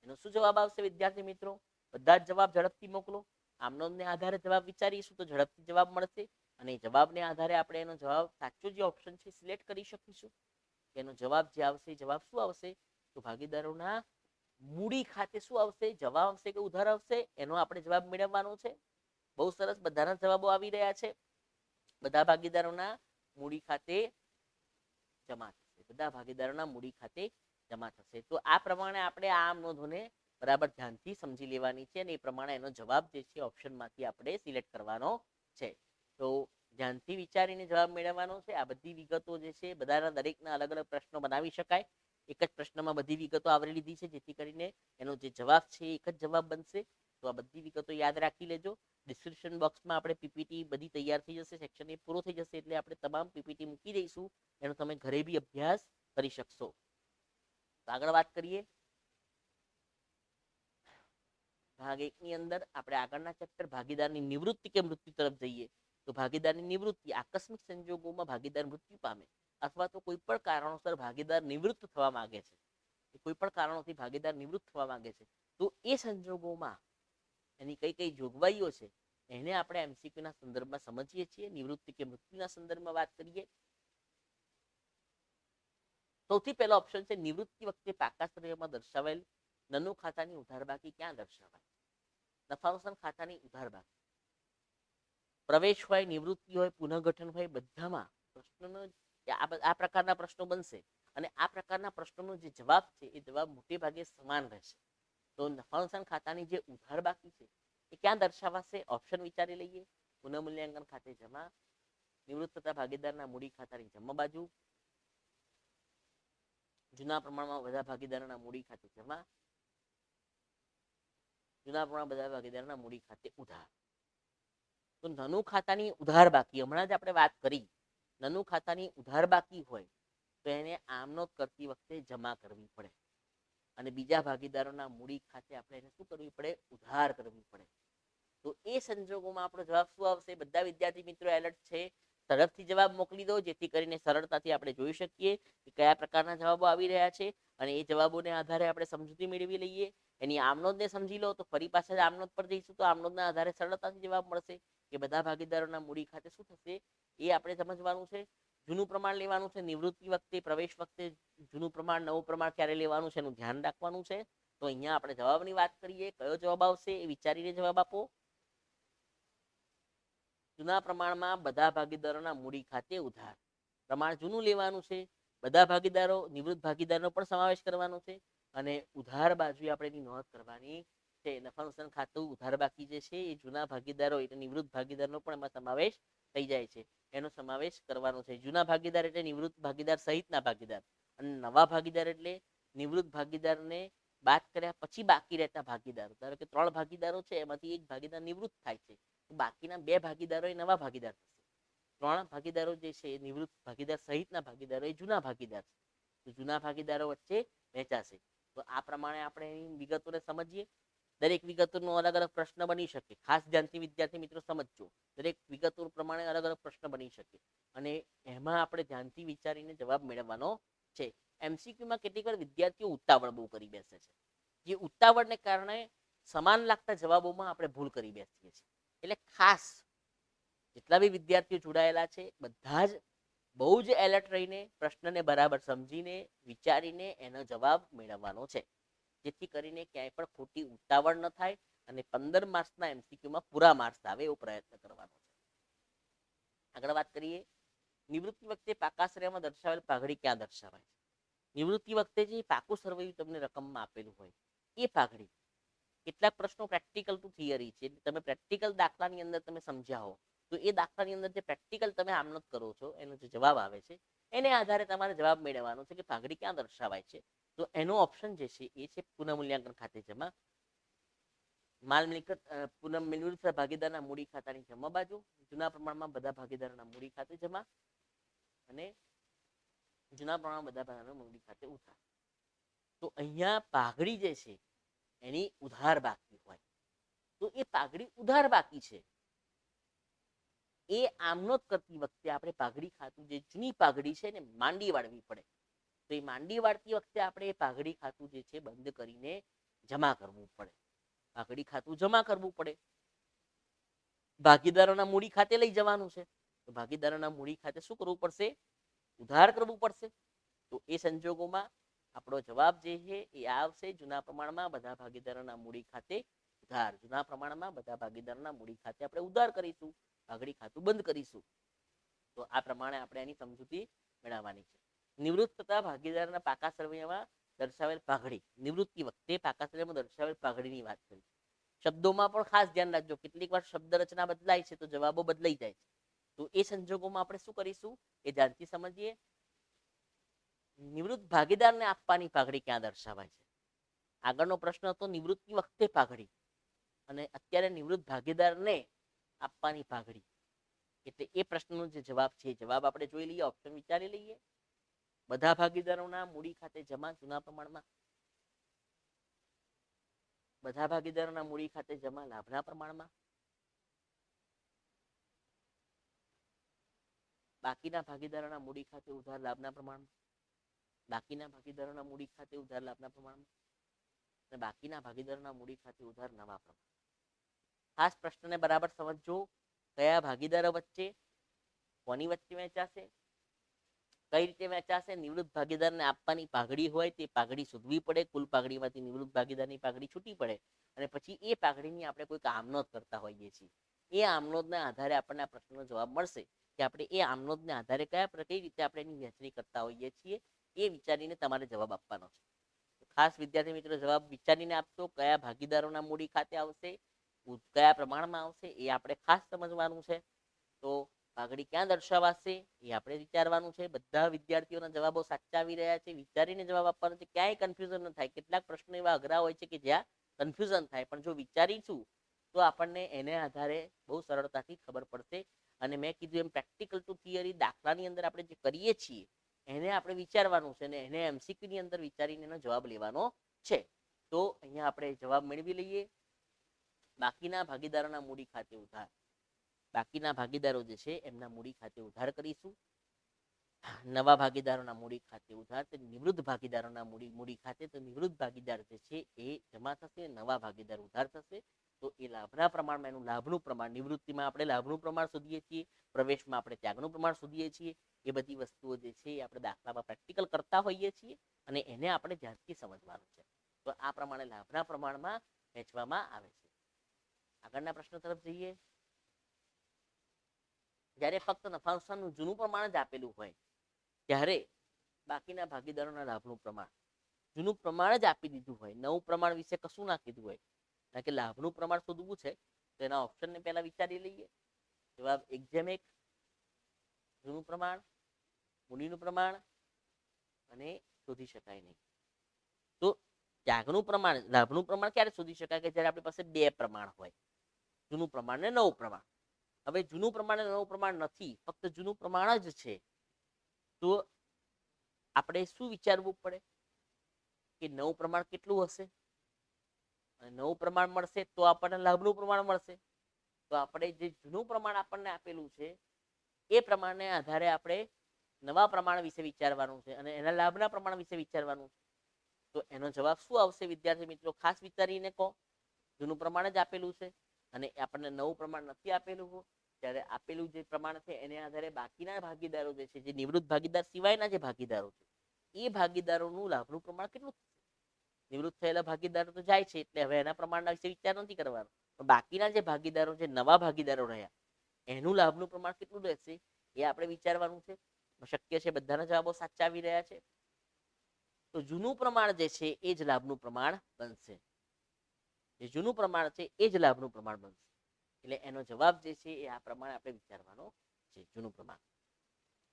એનો શું જવાબ આવશે વિદ્યાર્થી મિત્રો? બધા જ જવાબ ઝડપથી મોકલો. આમનોંધને આધારે જવાબ વિચારીશું તો ઝડપથી જવાબ મળશે, અને જવાબને આધારે આપણે એનો જવાબ સાચો જે ઓપ્શન છે સિલેક્ટ કરી શકીશું. એનો જવાબ જે આવશે, જવાબ શું આવશે? તો ભાગીદારોના મૂડી ખાતે શું આવશે? જવાબ આવશે કે ઉધાર આવશે? એનો આપણે જવાબ મેળવવાનો છે. બહુ સરસ, બધાના જવાબો આવી રહ્યા છે. બધા ભાગીદારોના મૂડી ખાતે જમા થશે. બધા ભાગીદારોના મૂડી ખાતે જમા થશે. તો આ પ્રમાણે આપણે આ નોંધોને બરાબર ધ્યાનથી સમજી લેવાની છે, અને એ પ્રમાણે એનો જવાબ જે છે ઓપ્શનમાંથી આપણે સિલેક્ટ કરવાનો છે. તો ધ્યાનથી વિચારીને જવાબ મેળવવાનો છે. આ બધી વિગતો જે છે બધાના દરેકના અલગ અલગ પ્રશ્નો બનાવી શકાય. એક જ પ્રશ્નમાં બધી વિગતો આવરી લીધી છે, જેથી કરીને એનો જે જવાબ છે એક જ જવાબ બનશે. તો આ બધી વિગતો યાદ રાખી લેજો. ડિસ્ક્રિપ્શન બોક્સમાં આપણે પીપીટી બધી તૈયાર થઈ જશે. સેક્શન એ પૂરો થઈ જશે એટલે આપણે તમામ પીપીટી મૂકી દઈશું. એનો તમે ઘરે બી અભ્યાસ કરી શકશો. તો આગળ વાત કરીએ. ભાગ 1 ની અંદર આપણે આગળના ચેપ્ટર ભાગીદારની નિવૃત્તિ કે મૃત્યુ તરફ જઈએ. તો ભાગીદારની નિવૃત્તિ આકસ્મિક સંજોગોમાં ભાગીદાર મૃત્યુ પામે, અથવા તો કોઈ પણ કારણોસર ભાગીદાર નિવૃત્ત થવા માંગે છે. કોઈ પણ કારણોથી ભાગીદાર નિવૃત્ત થવા માંગે છે, તો એ સંજોગોમાં એની કઈ કઈ જોગવાઈઓ છે એને આપણે એમસીક્યુ ના સંદર્ભમાં સમજીએ છીએ. નિવૃત્તિ કે મૃત્યુના સંદર્ભમાં વાત કરીએ. સૌથી પહેલો ઓપ્શન છે નિવૃત્તિ વખતે પાકા શ્રેયમાં દર્શાવેલ નનુ ખાતાની ઉધાર બાકી ક્યાં દર્શાવાય? નફા નુકસાન ખાતાની ઉધાર બાકી પ્રવેશ હોય, નિવૃત્તિ હોય, પુનઃગઠન હોય, બધામાં પ્રશ્નનો આ પ્રકારના પ્રશ્નો બનશે અને આ પ્રકારના પ્રશ્નોનો જે જવાબ છે એ જવાબ મોટે ભાગે સમાન રહેશે. તો નફા નુકસાન ખાતાની જે ઉધાર બાકી છે એ ક્યાં દર્શાવાશે? ઓપ્શન વિચારી લઈએ. પુનઃમૂલ્યાંકન ખાતે જમા, નિવૃત્ત થતા ભાગીદારના મૂડી ખાતાની જમા બાજુ, જૂના પ્રમાણમાં બધા ભાગીદારોના મૂડી ખાતે જમા, જૂના પ્રમાણમાં બધા ભાગીદારોના મૂડી ખાતે ઉધાર. તો નનુ ખાતાની ઉધાર બાકી હમણાં જ આપણે વાત કરી, નનુ ખાતાની ઉધાર બાકી હોય તો એને આમનોંધ કરતી વખતે જમા કરવી પડે અને બીજા ભાગીદારોના મૂડી ખાતે આપણે એને શું કરવી પડે? ઉધાર કરવી પડે. તો એ સંજોગોમાં આપણો જવાબ શું આવશે? બધા વિદ્યાર્થી મિત્રો એલર્ટ છે? ઝડપથી જવાબ મોકલી દો જેથી કરીને સરળતાથી આપણે જોઈ શકીએ કે કયા પ્રકારના જવાબો આવી રહ્યા છે અને એ જવાબોને આધારે આપણે સમજૂતી મેળવી લઈએ. એની આમનોંધને સમજી લો તો ફરી પાછા આમનોંધ પર જઈશું તો આમનોંધના આધારે સરળતાથી જવાબ મળશે કે બધા ભાગીદારોના મૂડી ખાતે શું થશે એ આપણે સમજવાનું છે. જૂનું પ્રમાણ લેવાનું છે. નિવૃત્તિ વખતે, પ્રવેશ વખતે જૂનું પ્રમાણ, નવું પ્રમાણ ક્યારે લેવાનું છે એનું ધ્યાન રાખવાનું છે. તો અહીંયા આપણે જવાબની વાત કરીએ. કયો જવાબ આવશે એ વિચારીને જવાબ આપો. જૂના પ્રમાણમાં બધા ભાગીદારોના મૂડી ખાતે ઉધાર. પ્રમાણ જૂનું લેવાનું છે. બધા ભાગીદારો, નિવૃત્ત ભાગીદારનો પણ સમાવેશ કરવાનો છે અને ઉધાર બાજુએ આપણે એની નોંધ કરવાની છે. નફા નુકસાન ખાતું ઉધાર બાકી જે છે એ જૂના ભાગીદારો એટલે નિવૃત્ત ભાગીદારનો પણ એમાં સમાવેશ થઈ જાય છે. એનો સમાવેશ કરવાનો છે. જૂના ભાગીદાર એટલે નિવૃત્ત ભાગીદાર સહિતના ભાગીદાર અને નવા ભાગીદાર એટલે નિવૃત્ત ભાગીદારને બાદ કર્યા પછી બાકી રહેતા ભાગીદારો. ધારો કે 3 ભાગીદારો છે, એમાંથી એક ભાગીદાર નિવૃત્ત થાય છે, બાકીના 2 ભાગીદારો એ નવા ભાગીદાર થશે. 3 ભાગીદારો જે છે એ નિવૃત્ત ભાગીદાર સહિતના ભાગીદારો એ જૂના ભાગીદાર છે. તો જૂના ભાગીદારો વચ્ચે વહેંચાશે. તો આ પ્રમાણે આપણે એની વિગતોને સમજીએ. દરેક વિગતોનો અલગ અલગ પ્રશ્ન બની શકે. ખાસ ધ્યાનથી વિદ્યાર્થી મિત્રો સમજજો. દરેક વિગતો પ્રમાણે અલગ અલગ પ્રશ્ન બની શકે અને એમાં આપણે ધ્યાનથી વિચારીને જવાબ મેળવવાનો છે. એમસીક્યુમાં કેટલીક વાર વિદ્યાર્થીઓ ઉતાવળ બહુ કરી બેસે છે. જે ઉતાવળને કારણે સમાન લાગતા જવાબોમાં આપણે ભૂલ કરી બેસીએ છીએ. એટલે ખાસ જેટલા બી વિદ્યાર્થીઓ જોડાયેલા છે બધા જ બહુ જ એલર્ટ રહીને પ્રશ્નને બરાબર સમજીને વિચારીને એનો જવાબ મેળવવાનો છે જેથી કરીને ક્યાંય પણ ખોટી ઉતાવળ ન થાય અને 15 માર્ક્સના એમસીક્યુમાં પૂરા માર્ક્સ આવે એવો પ્રયત્ન કરવાનો છે. આગળ વાત કરીએ. નિવૃત્તિ વખતે પાકા શ્રેયમાં દર્શાવેલ પાઘડી ક્યાં દર્શાવાય છે? નિવૃત્તિ વખતે જે પાકું સરવૈયું તમને રકમમાં આપેલું હોય એ પાઘડી. કેટલાક પ્રશ્નો પ્રેક્ટિકલ ટુ થિયરી છે. તમે પ્રેક્ટિકલ દાખલાની અંદર તમે સમજ્યા હો તો એ દાખલાની અંદર જે પ્રેક્ટિકલ તમે આમનોંધ કરો છો એનો જે જવાબ આવે છે એને આધારે તમારે જવાબ મેળવવાનો છે કે પાઘડી ક્યાં દર્શાવાય છે. તો એનો ઓપ્શન જે છે એ છે પુનઃમૂલ્યાંકન ખાતે જમા, માલ મિલકત નિવૃત્ત ભાગીદારના મૂડી ખાતાની જમા બાજુ, જૂના પ્રમાણમાં બધા ભાગીદારોના મૂડી ખાતે જમા અને જૂના પ્રમાણમાં બધા ભાગીદારોના મૂડી ખાતે ઉધાર. તો અહીંયા પાઘડી જે છે એની ઉધાર બાકી હોય તો એ પાઘડી ઉધાર બાકી છે એ આમનોંધ કરતી વખતે આપણે પાઘડી ખાતું જે જૂની પાઘડી છે ને માંડી વાળવી પડે. તો એ માંડી વાળતી વખતે આપણે એ પાઘડી ખાતું જે છે બંધ કરીને જમા કરવું પડે. પાઘડી ખાતું જમા કરવું પડે. ભાગીદારોના મૂડી ખાતે લઈ જવાનું છે તો ભાગીદારોના મૂડી ખાતે શું કરવું પડશે? ઉધાર કરવું પડશે. તો એ સંજોગોમાં આપણો જવાબ જે છે એ આવશે જૂના પ્રમાણમાં બધા ભાગીદારોના મૂડી ખાતે ઉધાર. જૂના પ્રમાણમાં બધા ભાગીદારોના મૂડી ખાતે આપણે ઉધાર કરીશું, પાઘડી ખાતું બંધ કરીશું. તો આ પ્રમાણે આપણે એની સમજૂતી મેળવવાની છે. નિવૃત્ત થતા ભાગીદારના પાકા સરવૈયામાં દર્શાવેલ પાઘડી. નિવૃત્તિ વખતે પાકા સરવૈયામાં દર્શાવેલ પાઘડીની વાત કરી. શબ્દોમાં પણ ખાસ ધ્યાન રાખજો. કેટલીક વાર શબ્દ રચના બદલાય છે તો જવાબો બદલાઈ જાય છે. તો એ સંજોગોમાં આપણે શું કરીશું એ ધ્યાનથી સમજીએ. નિવૃત્ત ભાગીદારને આપવાની પાઘડી ક્યાં દર્શાવાય છે? આગળનો પ્રશ્ન હતો નિવૃત્તિ વખતે પાઘડી અને અત્યારે નિવૃત્ત ભાગીદારને આપવાની પાઘડી. એટલે એ પ્રશ્નનો જે જવાબ છે જવાબ આપણે જોઈ લઈએ. ઓપ્શન વિચારી લઈએ. બધા ભાગીદારોના મૂડી ખાતે જમા જૂના પ્રમાણમાં, બધા ભાગીદારોના મૂડી ખાતે જમા લાભના પ્રમાણમાં, બાકીના ભાગીદારોના મૂડી ખાતે ઉધાર લાભના પ્રમાણમાં, બાકીના ભાગીદારોના મૂડી ખાતે ઉધાર લાભના પ્રમાણમાં અને બાકીના ભાગીદારોના મૂડી ખાતે ઉધાર નવા પ્રમાણ. ખાસ પ્રશ્નને બરાબર સમજજો. કયા ભાગીદારો વચ્ચે, કોની વચ્ચે વહેંચાશે, કઈ રીતે વહેંચાશે. નિવૃત્ત ભાગીદારને આપવાની પાઘડી હોય તે પાઘડી શોધવી પડે. કુલ પાઘડીમાંથી નિવૃત્ત ભાગીદારની પાઘડી છૂટી પડે અને પછી એ પાઘડીની આપણે કોઈ આમનોંધ કરતા હોઈએ છીએ. એ આમનોંધના આધારે આપણને આ પ્રશ્નનો જવાબ મળશે કે આપણે એ આમનોંધને આધારે કઈ રીતે આપણે એની વહેંચણી કરતા હોઈએ છીએ એ વિચારીને તમારે જવાબ આપવાનો છે. ખાસ વિદ્યાર્થી મિત્રો જવાબ વિચારીને આપશો. કયા ભાગીદારોના મૂડી ખાતે આવશે, કયા પ્રમાણમાં આવશે એ આપણે ખાસ સમજવાનું છે. તો પાઘડી ક્યાં દર્શાવાશે એ આપણે વિચારવાનું છે. બધા વિદ્યાર્થીઓના જવાબો સાચા આવી રહ્યા છે. વિચારીને જવાબ આપવાનો છે. ક્યાંય કન્ફ્યુઝન ન થાય. કેટલાક પ્રશ્નો એવા અઘરા હોય છે કે જ્યાં કન્ફ્યુઝન થાય, પણ જો વિચારીશું તો આપણને એને આધારે બહુ સરળતાથી ખબર પડશે. અને મેં કીધું એમ પ્રેક્ટિકલ ટુ થિયરી દાખલાની અંદર આપણે જે કરીએ છીએ એને આપણે વિચારવાનું છે અને એને MCQ ની અંદર વિચારીને એનો જવાબ લેવાનો છે. તો અહીંયા આપણે જવાબ મેળવી લઈએ. બાકીના ભાગીદારોના મૂડી ખાતે ઉધાર. બાકીના ભાગીદારો જે છે એમના મૂડી ખાતે ઉધાર કરીશું. નવા ભાગીદારોના મૂડી ખાતે ઉધાર, તો નિવૃત્ત ભાગીદારોના મૂડી ખાતે, તો નિવૃત્ત ભાગીદાર જે છે એ જમા થશે, નવા ભાગીદાર ઉધાર થશે. તો એ લાભના પ્રમાણમાં એનું લાભનું પ્રમાણ, નિવૃત્તિમાં આપણે લાભનું પ્રમાણ શોધીએ છીએ, પ્રવેશમાં આપણે ત્યાગનું પ્રમાણ શોધીએ છીએ. એ બધી વસ્તુઓ જે છે એ આપણે દાખલામાં પ્રેક્ટિકલ કરતા હોઈએ છીએ અને એને આપણે ધ્યાનથી સમજવાનું છે. તો આ પ્રમાણે લાભના પ્રમાણમાં વહેંચવામાં આવે છે. આગળના પ્રશ્ન તરફ જઈએ. જ્યારે ફક્ત નફા નુકસાનનું જૂનું પ્રમાણ જ આપેલું હોય ત્યારે બાકીના ભાગીદારોના લાભનું પ્રમાણ, જૂનું પ્રમાણ જ આપી દીધું હોય, નવું પ્રમાણ વિશે કશું ના કીધું હોય, કારણ કે લાભનું પ્રમાણ શોધવું છે તો એના ઓપ્શનને પહેલા વિચારી લઈએ. જવાબ 1:1, જૂનું પ્રમાણ, મૂડીનું પ્રમાણ અને શોધી શકાય નહીં. તો ત્યાગનું પ્રમાણ, લાભનું પ્રમાણ ક્યારે શોધી શકાય કે જ્યારે આપણી પાસે બે પ્રમાણ હોય, જૂનું પ્રમાણ ને નવું પ્રમાણ. હવે જૂનું પ્રમાણ અને નવું પ્રમાણ નથી, ફક્ત જૂનું પ્રમાણ જ છે, તો આપણે શું વિચારવું પડે કે નવું પ્રમાણ કેટલું હશે. અને નવું પ્રમાણ મળશે તો આપણને લાભનું પ્રમાણ મળશે. તો આપણે જે જૂનું પ્રમાણ આપણને આપેલું છે એ પ્રમાણને આધારે આપણે નવા પ્રમાણ વિશે વિચારવાનું છે અને એના લાભના પ્રમાણ વિશે વિચારવાનું છે. તો એનો જવાબ શું આવશે વિદ્યાર્થી મિત્રો? ખાસ વિચારીને કહો. જૂનું પ્રમાણ જ આપેલું છે અને આપણને નવું પ્રમાણ નથી આપેલું હોય, ત્યારે આપેલું જે પ્રમાણ છે એને આધારે બાકીના ભાગીદારો જે છે, જે નિવૃત્ત ભાગીદાર સિવાયના જે ભાગીદારો છે એ ભાગીદારોનું લાભનું પ્રમાણ કેટલું થશે. નિવૃત્ત થયેલા ભાગીદારો તો જાય છે એટલે હવે એના પ્રમાણના વિશે વિચાર નથી કરવાનો, પણ બાકીના જે ભાગીદારો, જે નવા ભાગીદારો રહ્યા, એનું લાભનું પ્રમાણ કેટલું રહેશે એ આપણે વિચારવાનું છે. શક્ય છે બધાના જવાબો સાચા આવી રહ્યા છે. તો જૂનું પ્રમાણ જે છે એ જ લાભનું પ્રમાણ બનશે. જે જૂનું પ્રમાણ છે એ જ લાભનું પ્રમાણ બનશે. એટલે એનો જવાબ જે છે એ આ પ્રમાણે આપણે વિચારવાનો છે. જૂનું પ્રમાણ,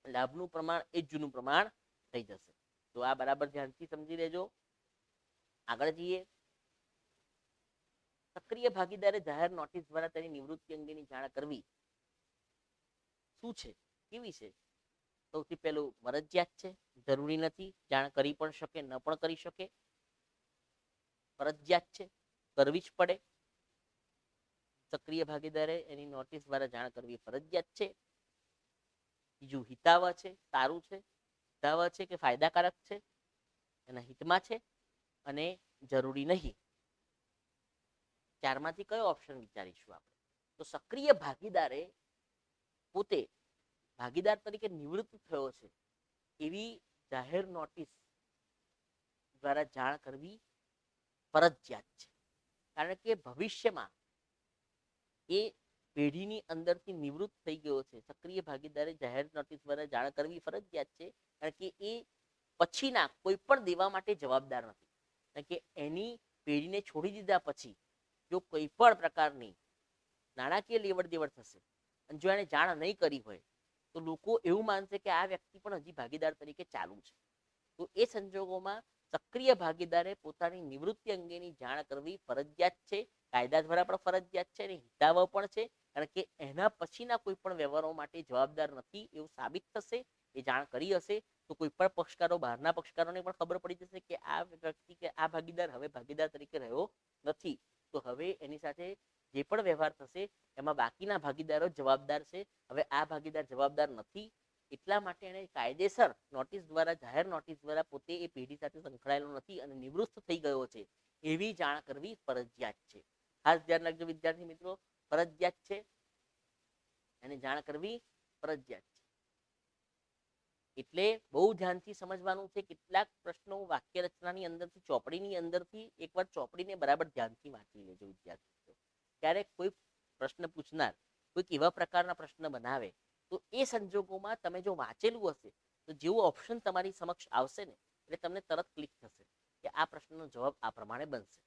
લાભનું પ્રમાણ એ જ જૂનું પ્રમાણ થઈ જશે. તો આ બરાબર ધ્યાનથી સમજી લેજો. આગળ જઈએ. સક્રિય ભાગીદારે જાહેર નોટિસ દ્વારા તેની નિવૃત્તિ અંગેની જાણ કરવી શું છે, કેવી છે? સૌથી પહેલું ફરજિયાત છે, જરૂરી નથી, જાણ કરી પણ શકે, ન પણ કરી શકે. ફરજિયાત છે, કરવી જ પડે. સક્રિય ભાગીદારે એની નોટિસ દ્વારા જાણ કરવી ફરજિયાત છે. બીજું હિતાવહ છે, સારું છે. હિતાવહ છે કે ફાયદાકારક છે, એના હિતમાં છે અને જરૂરી નહીં. ચારમાંથી કયો ઓપ્શન વિચારીશું આપણે? તો સક્રિય ભાગીદારે પોતે ભાગીદાર તરીકે નિવૃત્ત થયો છે એવી જાહેર નોટિસ દ્વારા જાણ કરવી ફરજિયાત છે. કારણ કે ભવિષ્યમાં એ પેઢીની અંદરથી નિવૃત્ત થઈ ગયો છે. સક્રિય ભાગીદારે જાહેર નોટિસ દ્વારા જાણ કરવી ફરજિયાત છે, કારણ કે એ પછીના કોઈ પણ દેવા માટે જવાબદાર નથી. કારણ કે એની પેઢીને છોડી દીધા પછી જો કોઈ પણ પ્રકારની નાણાકીય લેવડ દેવડ થશે અને જો એને જાણ નહીં કરી હોય તો લોકો એવું માનશે કે આ વ્યક્તિ પણ હજી ભાગીદાર તરીકે ચાલુ છે. તો એ સંજોગોમાં સક્રિય ભાગીદારે પોતાની નિવૃત્તિ અંગેની જાણ કરવી ફરજિયાત છે. કાયદા દ્વારા પણ ફરજિયાત છે અને હિતાવહ પણ છે, કારણ કે એના પછીના કોઈ પણ વ્યવહારો માટે જવાબદાર નથી એવું સાબિત થશે. એ જાણ કરી હશે તો કોઈ પણ પક્ષકારો, બહારના પક્ષકારોને પણ ખબર પડી જશે કે આ વ્યક્તિ કે આ ભાગીદાર હવે ભાગીદાર તરીકે રહ્યો નથી. તો હવે એની સાથે જે પણ વ્યવહાર થશે એમાં બાકીના ભાગીદારો જવાબદાર છે. હવે આ ભાગીદાર જવાબદાર નથી, એટલા માટે એને કાયદેસર નોટિસ દ્વારા, જાહેર નોટિસ દ્વારા પોતે એ પેઢી સાથે સંકળાયેલો નથી અને નિવૃત્ત થઈ ગયો છે એવી જાણ કરવી ફરજિયાત છે. ખાસ ધ્યાન રાખજો વિદ્યાર્થી મિત્રો. ફરજિયાત છે, એની જાણ કરવી ફરજિયાત છે. એટલે બહુ ધ્યાનથી સમજવાનું છે. કેટલાક પ્રશ્નો વાક્ય રચનાની અંદરથી, ચોપડીની અંદરથી એકવાર ચોપડીને બરાબર ધ્યાનથી વાંચી લેજો વિદ્યાર્થીઓ. ક્યારેક કોઈ પ્રશ્ન પૂછનાર કોઈક એવા પ્રકારના પ્રશ્ન બનાવે તો એ સંજોગોમાં તમે જો વાંચેલું હશે તો જેવું ઓપ્શન તમારી સમક્ષ આવશે ને એટલે તમને તરત ક્લિક થશે કે આ પ્રશ્નનો જવાબ આ પ્રમાણે બનશે.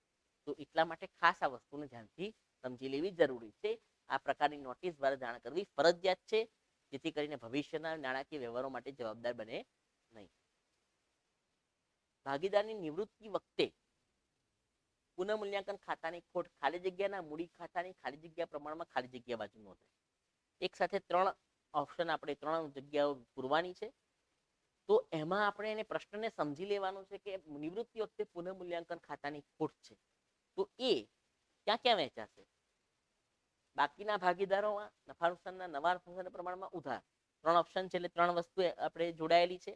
તો એટલા માટે ખાસ આ વસ્તુને ધ્યાનથી સમજી લેવી જરૂરી છે. આ પ્રકારની નોટિસ દ્વારા જાણ કરવી ફરજિયાત છે, જેથી કરીને ભવિષ્યના નાણાકીય વ્યવહારો માટે જવાબદાર બને નહીં. ભાગીદારની નિવૃત્તિ વખતે પુનઃમૂલ્યાંકન ખાતાની ખોટ ખાલી જગ્યાના મૂડી ખાતાની ખાલી જગ્યા પ્રમાણમાં ખાલી જગ્યા બાજુ નોંધાય. એક સાથે 3 ઓપ્શન આપણે 3 જગ્યાઓ પૂરવાની છે. તો એમાં આપણે એને પ્રશ્નને સમજી લેવાનું છે કે નિવૃત્તિ વખતે પુનઃમૂલ્યાંકન ખાતાની ખોટ છે તો એ ક્યાં ક્યાં વહેંચાશે? બાકીના ભાગીદારોમાં, નફા નુકસાનના નવા નુકસાનના પ્રમાણમાં, ઉધાર. 3 ઓપ્શન છે એટલે 3 વસ્તુ આપણે જોડાયેલી છે.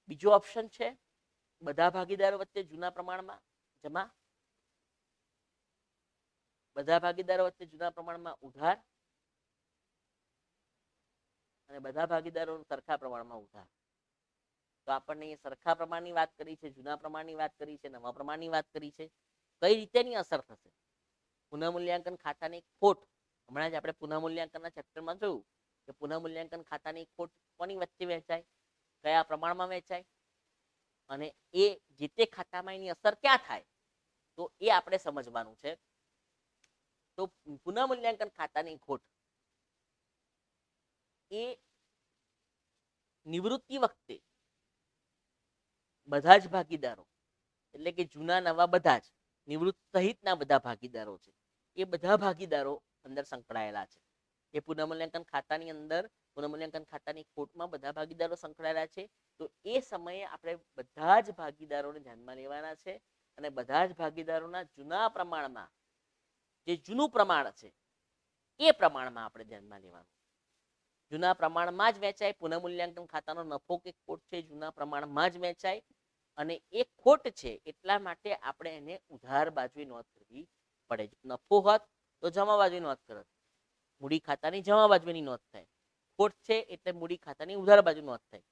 બીજો ઓપ્શન છે બધા ભાગીદારો વચ્ચે જૂના પ્રમાણમાં જમા, બધા ભાગીદારો વચ્ચે જૂના પ્રમાણમાં ઉધાર અને બધા ભાગીદારો સરખા પ્રમાણમાં ઉધાર. તો આપણને સરખા પ્રમાણની વાત કરી છે, જૂના પ્રમાણની વાત કરી છે, નવા પ્રમાણની વાત કરી છે. કઈ રીતેની અસર થશે? પુનઃમૂલ્યાંકન ખાતાની ખોટ, હમણાં જ આપણે પુનઃમૂલ્યાંકનના ચેપ્ટરમાં જોયું કે પુનઃમૂલ્યાંકન ખાતાની ખોટ કોની વચ્ચે વહેંચાય, કયા પ્રમાણમાં વહેંચાય અને એ જે તે ખાતામાં એની અસર ક્યાં થાય, તો એ આપણે સમજવાનું છે. તો પુનઃમૂલ્યાંકન ખાતાની ખોટ એ નિવૃત્તિ વખતે બધા જ ભાગીદારો, એટલે કે જૂના નવા બધા જ, નિવૃત્ત સહિતના બધા ભાગીદારો છે, એ બધા ભાગીદારો અંદર સંકળાયેલા છે. એ પુનઃમૂલ્યાંકન ખાતાની અંદર, પુનઃમૂલ્યાંકન ખાતાની ખોટમાં બધા ભાગીદારો સંકળાયેલા છે. તો એ સમયે આપણે બધા જ ભાગીદારોને ધ્યાનમાં લેવાના છે અને બધા જ ભાગીદારોના જૂના પ્રમાણમાં, જે જૂનું પ્રમાણ છે એ પ્રમાણમાં આપણે ધ્યાનમાં લેવાનું. જૂના પ્રમાણમાં જ વેચાય. પુનઃમૂલ્યાંકન ખાતાનો નફો કે ખોટ છે જૂના પ્રમાણમાં જ વેચાય અને એ ખોટ છે એટલા માટે આપણે એને ઉધાર બાજુએ નોંધ કરવી પડે. નફો હોત તો જમા બાજુએ નોંધ કરત, મૂડી ખાતાની જમા બાજુની નોંધ થાય. ખોટ છે એટલે મૂડી ખાતાની ઉધાર બાજુ નોંધ થાય.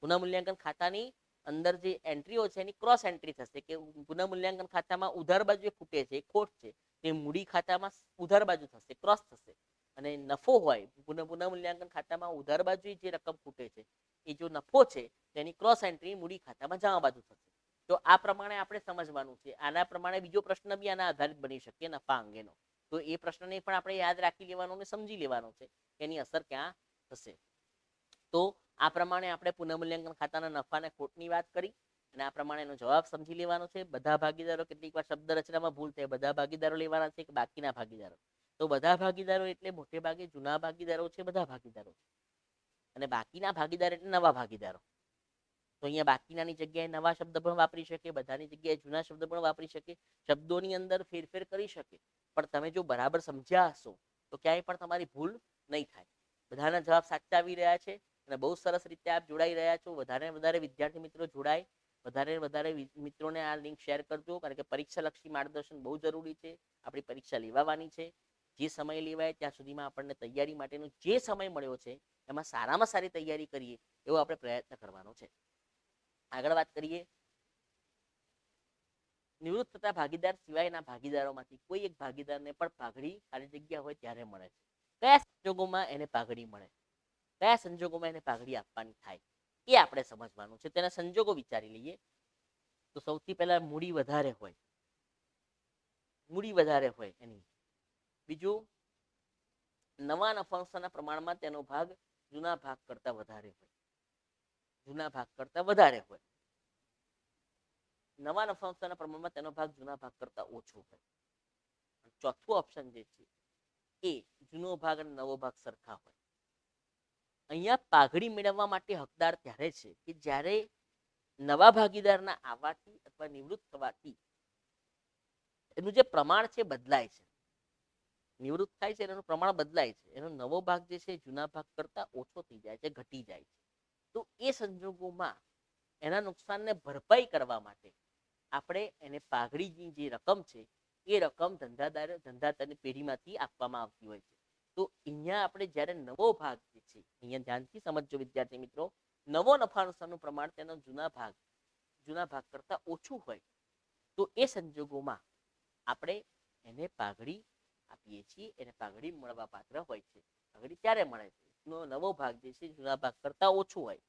પુનઃમૂલ્યાંકન ખાતાની અંદર જે એન્ટ્રીઓ છે એની ક્રોસ એન્ટ્રી થશે કે પુનઃમૂલ્યાંકન ખાતામાં ઉધાર બાજુએ ખૂટે છે, ખોટ છે, તે મૂડી ખાતામાં ઉધાર બાજુ થશે, ક્રોસ થશે. અને નફો હોય, પુનઃમૂલ્યાંકન ખાતામાં ઉધાર બાજુ જે રકમ ખૂટે છે એ જો નફો છે તેની ક્રોસ એન્ટ્રી મૂડી ખાતામાં જમા બાજુ થશે. તો આ પ્રમાણે આપણે સમજવાનું છે. આના પ્રમાણે બીજો પ્રશ્ન બી આના આધારિત બની શકે નફા અંગેનો. તો એ પ્રશ્નને પણ આપણે યાદ રાખી લેવાનો અને સમજી લેવાનો છે કે એની અસર ક્યાં થશે. તો આ પ્રમાણે આપણે પુનઃમૂલ્યાંકન ખાતાના નફા અને ખોટની વાત કરી અને આ પ્રમાણે એનો જવાબ સમજી લેવાનો છે. બધા ભાગીદારો, કેટલીક વાર શબ્દ રચનામાં ભૂલ થાય, બધા ભાગીદારો લેવાના છે કે બાકીના ભાગીદારો? તો બધા ભાગીદારો એટલે મોટે ભાગે જૂના ભાગીદારો છે, બધા ભાગીદારો છે, અને બાકીના ભાગીદાર એટલે નવા ભાગીદારો. તો અહીંયા બાકીનાની જગ્યાએ નવા શબ્દ પણ વાપરી શકે, બધાની જગ્યાએ જૂના શબ્દ પણ વાપરી શકે, શબ્દોની અંદર ફેરફેર કરી શકે. પણ તમે જો બરાબર સમજ્યા હશો તો ક્યાંય પણ તમારી ભૂલ નહીં થાય. બધાના જવાબ સાચા આવી રહ્યા છે અને બહુ સરસ રીતે આપ જોડાઈ રહ્યા છો. વધારે વધારે વિદ્યાર્થી મિત્રો જોડાય, વધારે મિત્રોને આ લિંક શેર કરજો, કારણ કે પરીક્ષાલક્ષી માર્ગદર્શન બહુ જરૂરી છે. આપણી પરીક્ષા લેવાની છે. જે સમય લેવાય ત્યાં સુધીમાં આપણને તૈયારી માટેનો જે સમય મળ્યો છે એમાં સારામાં સારી તૈયારી કરીએ એવો આપણે પ્રયત્ન કરવાનો છે. આગળ વાત કરીએ. નિવૃત્ત થતા ભાગીદાર સિવાયના ભાગીદારોમાંથી કોઈ એક ભાગીદારને પણ પાઘડી ખાલી જગ્યા હોય ત્યારે મળે છે. કયા સંજોગોમાં એને પાઘડી મળે, કયા સંજોગોમાં એને પાઘડી આપવાની થાય એ આપણે સમજવાનું છે. તેના સંજોગો વિચારી લઈએ. તો સૌથી પહેલા મૂડી વધારે હોય, મૂડી વધારે હોય એની. બીજું, નવા નફાના પ્રમાણમાં તેનો ભાગ જૂના ભાગ કરતા વધારે હોય, જૂના ભાગ કરતા વધારે હોય. નવા નફાના પ્રમાણમાં તેનો ભાગ જૂના ભાગ કરતા ઓછો હોય. ચોથું ઓપ્શન જે છે એ જૂનો ભાગ અને નવો ભાગ સરખા હોય. અહીંયા પાઘડી મેળવવા માટે હકદાર ત્યારે છે કે જ્યારે નવા ભાગીદારના આવવાથી અથવા નિવૃત્ત થવાથી એનું જે પ્રમાણ છે બદલાય છે. નિવૃત્ત થાય છે એનું પ્રમાણ બદલાય છે, એનો નવો ભાગ જે છે જૂના ભાગ કરતા ઓછો થઈ જાય છે, ઘટી જાય છે. તો એ સંજોગોમાં એના નુકસાનને ભરપાઈ કરવા માટે આપણે એને પાઘડીની જે રકમ છે એ રકમ ધંધાદારની પેઢીમાંથી આપવામાં આવતી હોય છે. તો અહીંયા આપણે જ્યારે નવો ભાગ જે છે, અહીંયા ધ્યાનથી સમજજો વિદ્યાર્થી મિત્રો, નવો નફા નુકસાનનું પ્રમાણ તેનો જૂના ભાગ કરતા ઓછું હોય તો એ સંજોગોમાં આપણે એને પાઘડી આપીએ છીએ, એને પાઘડી મળવા પાત્ર હોય છે. પાઘડી ત્યારે મળે છે નવો ભાગ જે છે જૂના ભાગ કરતા ઓછો હોય,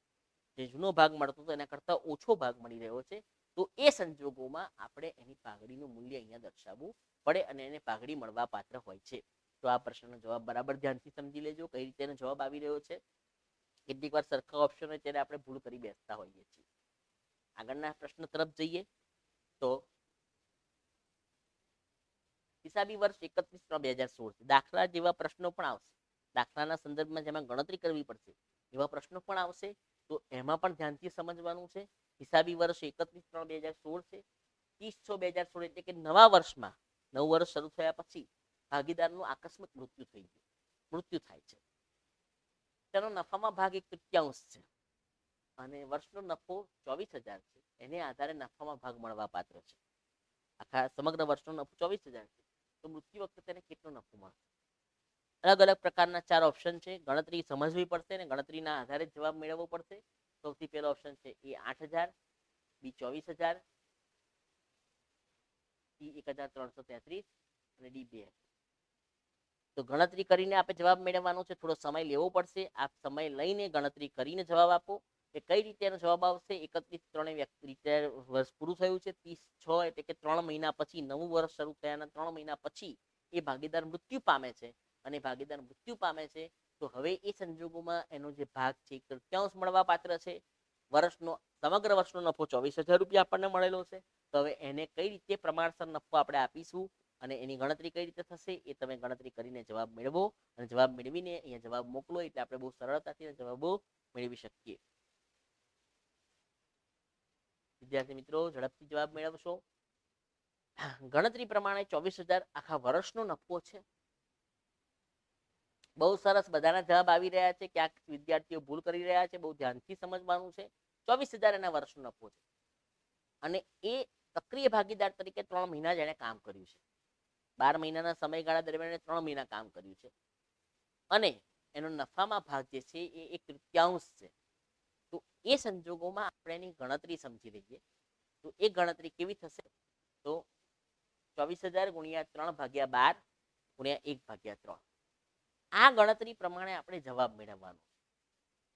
જે જૂનો ભાગ મળતો હતો એના કરતા ઓછો ભાગ મળી રહ્યો છે, તો એ સંજોગોમાં આપણે એની પાઘડીનું મૂલ્ય અહીંયા દર્શાવવું પડે અને એને પાઘડી મળવા પાત્ર હોય છે. તો આ પ્રશ્નનો જવાબ બરાબર ધ્યાનથી સમજી લેજો કઈ રીતે એનો જવાબ આવી રહ્યો છે. કેટલીક વાર સરખા ઓપ્શન હોય ત્યારે આપણે ભૂલ કરી બેસતા હોઈએ છીએ. આગળના પ્રશ્ન તરફ જઈએ તો હિસાબી વર્ષ 31/3/2016 દાખલા જેવા પ્રશ્નો પણ આવશે. દાખલાના સંદર્ભમાં જેમાં ગણતરી કરવી પડશે એવા પ્રશ્નો પણ આવશે. તો એમાં પણ ધ્યાનથી સમજવાનું છે. હિસાબી વર્ષ 31/3/2016 છે. 30/6/2016 એટલે કે નવા વર્ષમાં, નવું વર્ષ શરૂ થયા પછી ભાગીદારનું આકસ્મિક મૃત્યુ થાય છે. તેનો નફામાં ભાગ 1/3 છે અને વર્ષનો નફો 24,000 છે. એને આધારે નફામાં ભાગ મળવા પાત્ર છે. આખા સમગ્ર વર્ષનો નફો 24,000 છે, તો મૃત્યુ વખતે તેને કેટલો નફો મળશે? અલગ અલગ પ્રકારના 4 ઓપ્શન છે. ગણતરી સમજવી પડશે અને ગણતરીના આધારે જવાબ મેળવવો પડશે. સૌથી પહેલો ઓપ્શન છે એ 8,000, બી 24,000, સી 1,333 અને ડી 2,000. તો ગણતરી કરીને આપણે જવાબ મેળવવાનો છે. થોડો સમય લેવો પડશે. આપ સમય લઈને ગણતરી કરીને જવાબ આપો. કે કઈ રીતે એનો જવાબ આવશે. 31/3 વર્ષ પૂરું થયું છે. 30/6 એટલે કે 3 મહિના પછી, નવું વર્ષ શરૂ થયાના 3 મહિના પછી એ ભાગીદાર મૃત્યુ પામે છે. અને ભાગીદાર મૃત્યુ પામે છે તો હવે એ સંજોગોમાં એનો જે ભાગ છે 1/3 મળવા પાત્ર છે. સમગ્ર વર્ષનો નફો 24,000 રૂપિયા આપણને મળેલો છે. તો હવે એને કઈ રીતે પ્રમાણસર નફો આપણે આપીશું અને એની ગણતરી કઈ રીતે થશે એ તમે ગણતરી કરીને જવાબ મેળવો અને જવાબ મેળવીને અહીંયા જવાબ મોકલો એટલે આપણે બહુ સરળતાથી જવાબો મેળવી શકીએ. વિદ્યાર્થી મિત્રો ઝડપથી જવાબ મેળવશો. ગણતરી પ્રમાણે 24,000 આખા વર્ષનો નફો છે. બહુ સરસ, બધાના જવાબ આવી રહ્યા છે. ક્યાંક વિદ્યાર્થીઓ ભૂલ કરી રહ્યા છે, બહુ ધ્યાનથી સમજવાનું છે. 24,000 એના વર્ષનો નફો છે અને એ સક્રિય ભાગીદાર તરીકે 3 મહિના જેને કામ કર્યું છે. 12 મહિનાના સમયગાળા દરમિયાન 3 મહિના કામ કર્યું છે અને એનો નફામાં ભાગ જે છે એ 1/3 છે. તો એ સંજોગોમાં આપણે એની ગણતરી સમજી લઈએ. તો એ ગણતરી કેવી થશે? તો 24,000 ગુણ્યા 3/12 ગુણ્યા 1/3. આ ગણતરી પ્રમાણે આપણે જવાબ મેળવવાનો.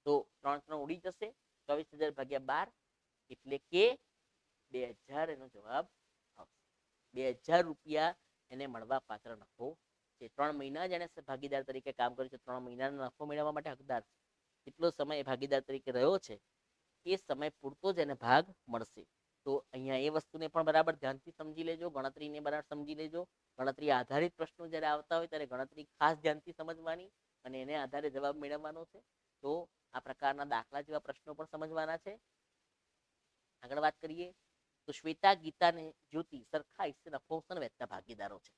તો 3 ઉડી જશે. 24,000/12 એટલે કે 2,000 એનો જવાબ આવશે. 2,000 રૂપિયા એને મળવા પાત્ર નફો છે. 3 મહિના જેને ભાગીદાર તરીકે કામ કર્યું છે, 3 મહિનાનો નફો મેળવવા માટે હકદાર છે. કેટલો સમય ભાગીદાર તરીકે રહ્યો છે એ સમય પૂરતો જ એને ભાગ મળશે. તો અહીંયા એ વસ્તુને પણ બરાબર ધ્યાનથી સમજી લેજો, ગણતરીને બરાબર સમજી લેજો. ગણતરી આધારિત પ્રશ્નો જ્યારે આવતા હોય ત્યારે ગણતરી ખાસ ધ્યાનથી સમજવાની અને એને આધારે જવાબ મેળવવાનો છે. તો આ પ્રકારના દાખલા જેવા પ્રશ્નો પણ સમજવાના છે. આગળ વાત કરીએ તો શ્વેતા, ગીતા અને જ્યોતિ સરખા હિસ્સે નફો વહેંચતા ભાગીદારો છે.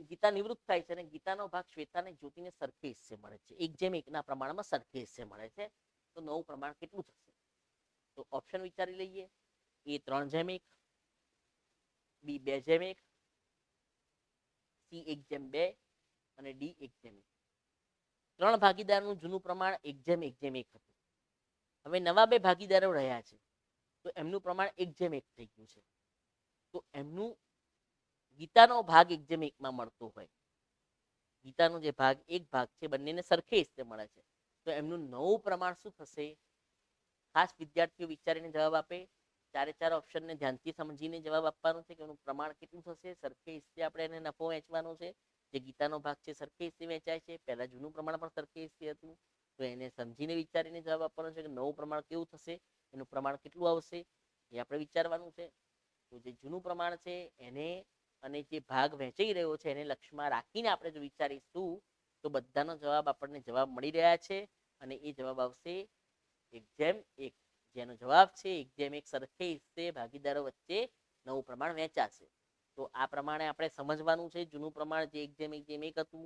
ગીતા નિવૃત્ત થાય છે અને ગીતાનો ભાગ શ્વેતા અને જ્યોતિને સરખે હિસ્સે મળે છે. 1:1 પ્રમાણમાં સરખે હિસ્સે મળે છે. તો નવું પ્રમાણ કેટલું થશે? તો ઓપ્શન વિચારી લઈએ. એ 3:1, બી 2:1, સી 1:2 અને ડી 1:1. 3 ભાગીદારનું જૂનું પ્રમાણ 1:1 હતું. હવે નવા 2 ભાગીદારો રહ્યા છે તો એમનું પ્રમાણ 1:1 થઈ ગયું છે. તો એમનું ગીતાનો ભાગ 1:1 મળતો હોય, ગીતાનો જે એક ભાગ છે બંનેને સરખે હિસ્સે મળે છે, તો એમનું નવું પ્રમાણ શું થશે? ખાસ વિદ્યાર્થીઓ વિચારીને જવાબ આપે. 4 ઓપ્શનને ધ્યાનથી સમજીને જવાબ આપવાનો છે કે એનું પ્રમાણ કેટલું થશે. સરખે હિસ્સે આપણે એને નફો વહેંચવાનો છે. જે ગીતાનો ભાગ છે સરખે હિસ્સે વહેંચાય છે. પહેલા જૂનું પ્રમાણ પણ સરખે હિસ્સે હતું, તો એને સમજીને વિચારીને જવાબ આપવાનો છે કે નવું પ્રમાણ કેવું થશે, એનું પ્રમાણ કેટલું આવશે એ આપણે વિચારવાનું છે. તો જે જૂનું પ્રમાણ છે એને અને જે ભાગ વહેંચાઈ રહ્યો છે એને લક્ષ્યમાં રાખીને આપણે જો વિચારીશું તો બધાનો જવાબ આપણને જવાબ મળી રહ્યા છે અને એ જવાબ આવશે 1:1. જેનો જવાબ છે 1:1 સરખે હિસ્સે ભાગીદારો વચ્ચે નવું પ્રમાણ વહેંચાશે. તો આ પ્રમાણે આપણે સમજવાનું છે. જૂનું પ્રમાણ જે 1:1 હતું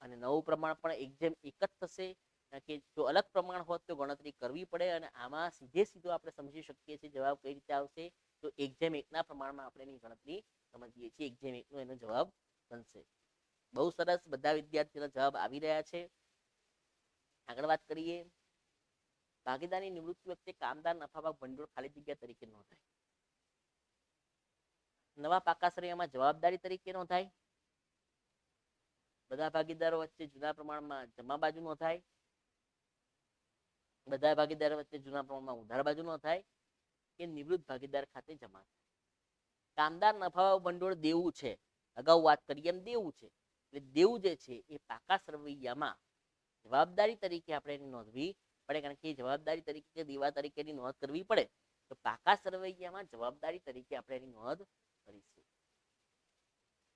અને નવું પ્રમાણ પણ 1:1 જ થશે. કે જો અલગ પ્રમાણ હોત તો ગણતરી કરવી પડે અને આમાં સીધો આપણે સમજી શકીએ છીએ જવાબ કઈ રીતે આવશે. તો 1:1 પ્રમાણમાં આપણે એની ગણતરી સમજીએ છીએ 1:1 નો એનો જવાબ બનશે. બહુ સરસ, બધા વિદ્યાર્થીઓના જવાબ આવી રહ્યા છે. આગળ વાત કરીએ. ભાગીદારની નિવૃત્તિ વખતે કામદાર નફાભાગ ભંડોળ ખાલી જગ્યા તરીકે નોંધાય. નવા પાકા શ્રેણીમાં જવાબદારી તરીકે નોંધાય. બધા ભાગીદારો વચ્ચે જૂના પ્રમાણમાં જમા બાજુ નોંધાય. બધા ભાગીદારો વચ્ચે જૂના પ્રમાણમાં ઉધાર બાજુ નોંધાય કે નિવૃત્ત ભાગીદાર ખાતે જમા થાય. કામદાર નફાભાગ ભંડોળ દેવું છે, અગાઉ વાત કરી એમ દેવું છે, એટલે દેવું જે છે એ પાકા સરવૈયામાં જવાબદારી તરીકે આપણે એની નોંધવી પડે, કારણ કે જવાબદારી તરીકે કે દેવા તરીકેની નોંધ કરવી પડે તો પાકા સરવૈયામાં જવાબદારી તરીકે આપણે એની નોંધ કરીશું.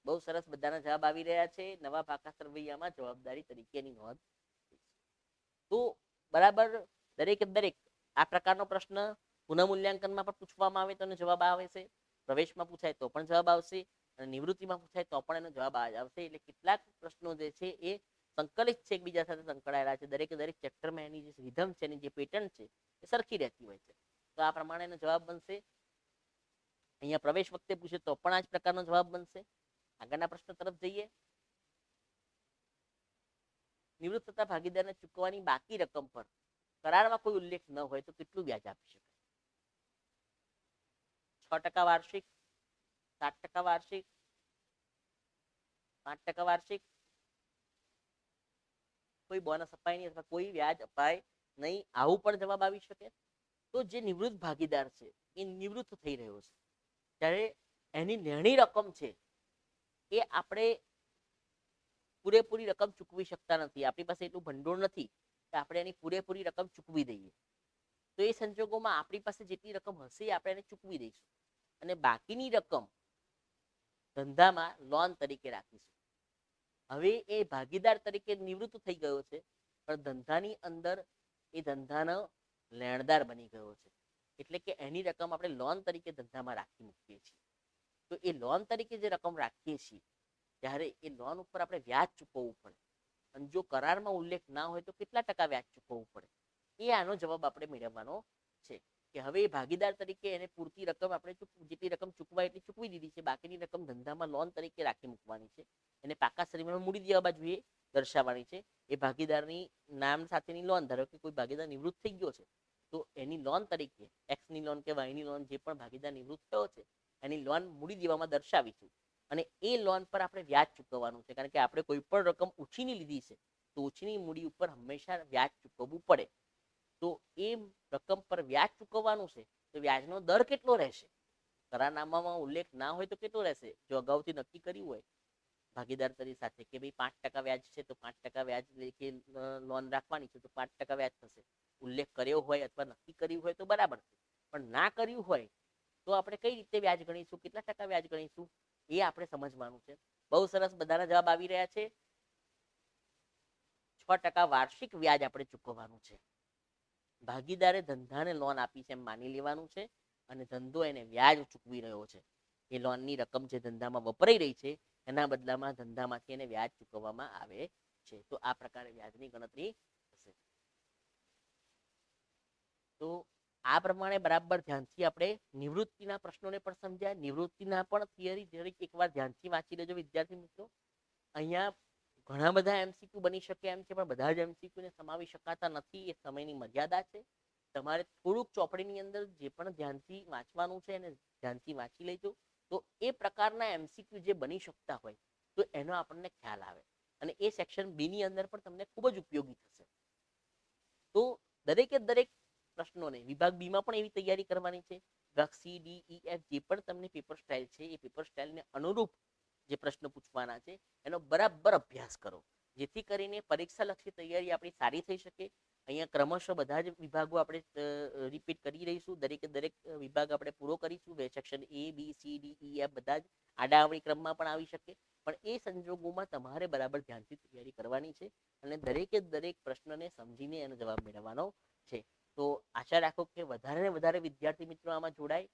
બહુ સરસ, બધાના જવાબ આવી રહ્યા છે. નવા પાકા સરવૈયામાં જવાબદારી તરીકેની નોંધ. તો બરાબર દરેક આ પ્રકારનો પ્રશ્ન પુનઃમૂલ્યાંકનમાં પણ પૂછવામાં આવે તો એનો જવાબ આવે છે, પ્રવેશમાં પૂછાય તો પણ જવાબ આવશે, અને નિવૃત્તિમાં પૂછાય તો પણ એનો જવાબ આવશે. એટલે કેટલાક પ્રશ્નો જે છે એ સંકલિત છે, એકબીજા સાથે સંકળાયેલા છે. દરેક ચેપ્ટરમાં એની જે રિધમ છે, એની જે પેટર્ન છે એ સરખી રહેતી હોય છે. તો આ પ્રમાણે એનો જવાબ બનશે. અહીંયા પ્રવેશ વખતે પૂછે તો પણ આ જ પ્રકારનો જવાબ બનશે. આગળના પ્રશ્ન તરફ જઈએ. નિવૃત્ત થતા ભાગીદારને ચૂકવવાની બાકી રકમ પર કરારમાં કોઈ ઉલ્લેખ ન હોય તો કેટલું વ્યાજ આપી શકાય? 6% વાર્ષિક, 7% વાર્ષિક, 5% વાર્ષિક, કોઈ બોનસ અપાય નહીં અથવા કોઈ વ્યાજ અપાય નહીં, આવું પણ જવાબ આવી શકે. તો જે નિવૃત્ત ભાગીદાર છે એ નિવૃત્ત થઈ રહ્યો છે ત્યારે એની લેણી રકમ છે એ આપણે પૂરેપૂરી રકમ ચૂકવી શકતા નથી. આપણી પાસે એટલું ભંડોળ નથી કે આપણે એની પૂરેપૂરી રકમ ચૂકવી દઈએ. તો એ સંજોગોમાં આપણી પાસે જેટલી રકમ હશે એ આપણે એને ચૂકવી દઈશું, અને બાકીની રકમ ધંધામાં લોન તરીકે રાખીશું. હવે એ ભાગીદાર તરીકે નિવૃત્ત થઈ ગયો છે, પણ ધંધાની અંદર એ ધંધાનો લેણદાર બની ગયો છે, એટલે કે એની રકમ આપણે લોન તરીકે ધંધામાં રાખી મૂકીએ છીએ. તો એ લોન તરીકે જે રકમ રાખીએ છીએ ત્યારે એ લોન ઉપર આપણે વ્યાજ ચૂકવવું પડે, અને જો કરારમાં ઉલ્લેખ ના હોય તો કેટલા ટકા વ્યાજ ચૂકવવું પડે, એ આનો જવાબ આપણે મેળવવાનો છે. કે હવે એ ભાગીદાર તરીકે એને પૂરતી રકમ આપણે જેટલી રકમ ચૂકવાય એટલી ચૂકવી દીધી છે, બાકીની રકમ ધંધામાં લોન તરીકે રાખી મૂકવાની છે. એને પાકા શ્રેણીમાં મૂડી દેવા બાજુ એ દર્શાવવાની છે. એ ભાગીદારની નામ સાથેની લોન, ધારો કે કોઈ ભાગીદાર નિવૃત્ત થઈ ગયો છે તો એની લોન તરીકે એક્સની લોન કે વાયની લોન, જે પણ ભાગીદાર નિવૃત્ત થયો છે એની લોન મૂડી દેવામાં દર્શાવીશું, અને એ લોન પર આપણે વ્યાજ ચૂકવવાનું છે. કારણ કે આપણે કોઈ પણ રકમ ઉછીની લીધી છે તો ઉછીની મૂડી ઉપર હંમેશા વ્યાજ ચૂકવવું પડે. તો એ રકમ પર વ્યાજ ચૂકવવાનું છે તો વ્યાજનો દર કેટલો રહેશે? કરારનામામાં ઉલ્લેખ ના હોય તો કેટલો રહેશે? જો અગાઉથી નક્કી કર્યું હોય ભાગીદાર તરીકે સાથે કે ભાઈ 5% વ્યાજ છે તો 5% વ્યાજ લેખે લોન રાખવાની છે તો 5% વ્યાજ થશે. ઉલ્લેખ કર્યો હોય અથવા નક્કી કર્યું હોય તો બરાબર છે, પણ ના કર્યું હોય તો આપણે કઈ રીતે વ્યાજ ગણીશું, કેટલા ટકા વ્યાજ ગણીશું, એ આપણે સમજવાનું છે. બહુ સરસ, બધાના જવાબ આવી રહ્યા છે. 6% વાર્ષિક વ્યાજ આપણે ચૂકવવાનું છે. ભાગીદારે ધંધાને લોન આપી છે એમ માની લેવાનું છે, અને ધંધો એને વ્યાજ ચૂકવી રહ્યો છે. એ લોનની રકમ જે ધંધામાં વપરાઈ રહી છે એના બદલામાં ધંધામાંથી એને વ્યાજ ચૂકવવામાં આવે છે. તો આ પ્રકારે વ્યાજની ગણતરી થશે. તો આ પ્રમાણે બરાબર ધ્યાનથી આપણે નિવૃત્તિના પ્રશ્નોને પણ સમજ્યા. નિવૃત્તિના પણ થિયરી એકવાર ધ્યાનથી વાંચી લેજો વિદ્યાર્થી મિત્રો. અહીંયા ઘણા બધા એમસીક્યુ બની શકે એમ છે, પણ બધા જ એમસીક્યુને સમાવી શકાતા નથી, એ સમયની મર્યાદા છે. તમારે થોડુંક ચોપડીની અંદર જે પણ ધ્યાનથી વાંચવાનું છે એને ધ્યાનથી વાંચી લેજો, તો એ પ્રકારના એમસીક્યુ જે બની શકતા હોય તો એનો આપણને ખ્યાલ આવે, અને એ સેક્શન બી ની અંદર પણ તમને ખૂબ જ ઉપયોગી થશે. તો દરેકે દરેક પ્રશ્નોને વિભાગ બી માં પણ એવી તૈયારી કરવાની છે. વિભાગ સી, ડી, ઈ, એફ જે પણ તમને પેપર સ્ટાઇલ છે એ પેપર સ્ટાઇલને અનુરૂપ જે પ્રશ્ન પૂછવાના છે એનો બરાબર અભ્યાસ કરો, જેથી કરીને પરીક્ષાલક્ષી તૈયારી આપણી સારી થઈ શકે. અહીંયા ક્રમશઃ બધા જ વિભાગો આપણે રિપીટ કરી રહીશું. દરેકે દરેક વિભાગ આપણે પૂરો કરીશું. Section A, B, C, D, E, F બધા જ આડાઅવળી ક્રમમાં પણ આવી શકે, પણ એ સંજોગોમાં તમારે બરાબર ધ્યાનથી તૈયારી કરવાની છે, અને દરેકે દરેક પ્રશ્નને સમજીને એનો જવાબ મેળવવાનો છે. તો આશા રાખો કે વધારે ને વધારે વિદ્યાર્થી મિત્રો આમાં જોડાય.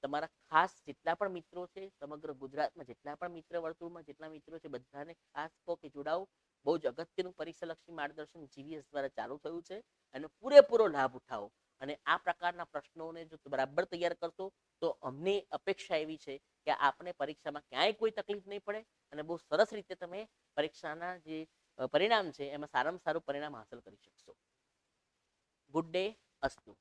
તમારા ખાસ જેટલા પણ મિત્રો છે સમગ્ર ગુજરાતમાં, જેટલા પણ મિત્ર વર્તુળમાં જેટલા મિત્રો છે બધાને ખાસ કહો કે જોડાઓ. બહુ જ અગત્યનું પરીક્ષાલક્ષી માર્ગદર્શન જીવીએસ દ્વારા ચાલુ થયું છે, અને પૂરેપૂરો લાભ ઉઠાવો. અને આ પ્રકારના પ્રશ્નોને જો બરાબર તૈયાર કરશો તો અમને અપેક્ષા એવી છે કે આપને પરીક્ષામાં ક્યાંય કોઈ તકલીફ નહીં પડે અને બહુ સરસ રીતે તમે પરીક્ષાના જે પરિણામ છે એમાં સારામાં સારું પરિણામ હાંસલ કરી શકશો. Good day. અસ્તુ.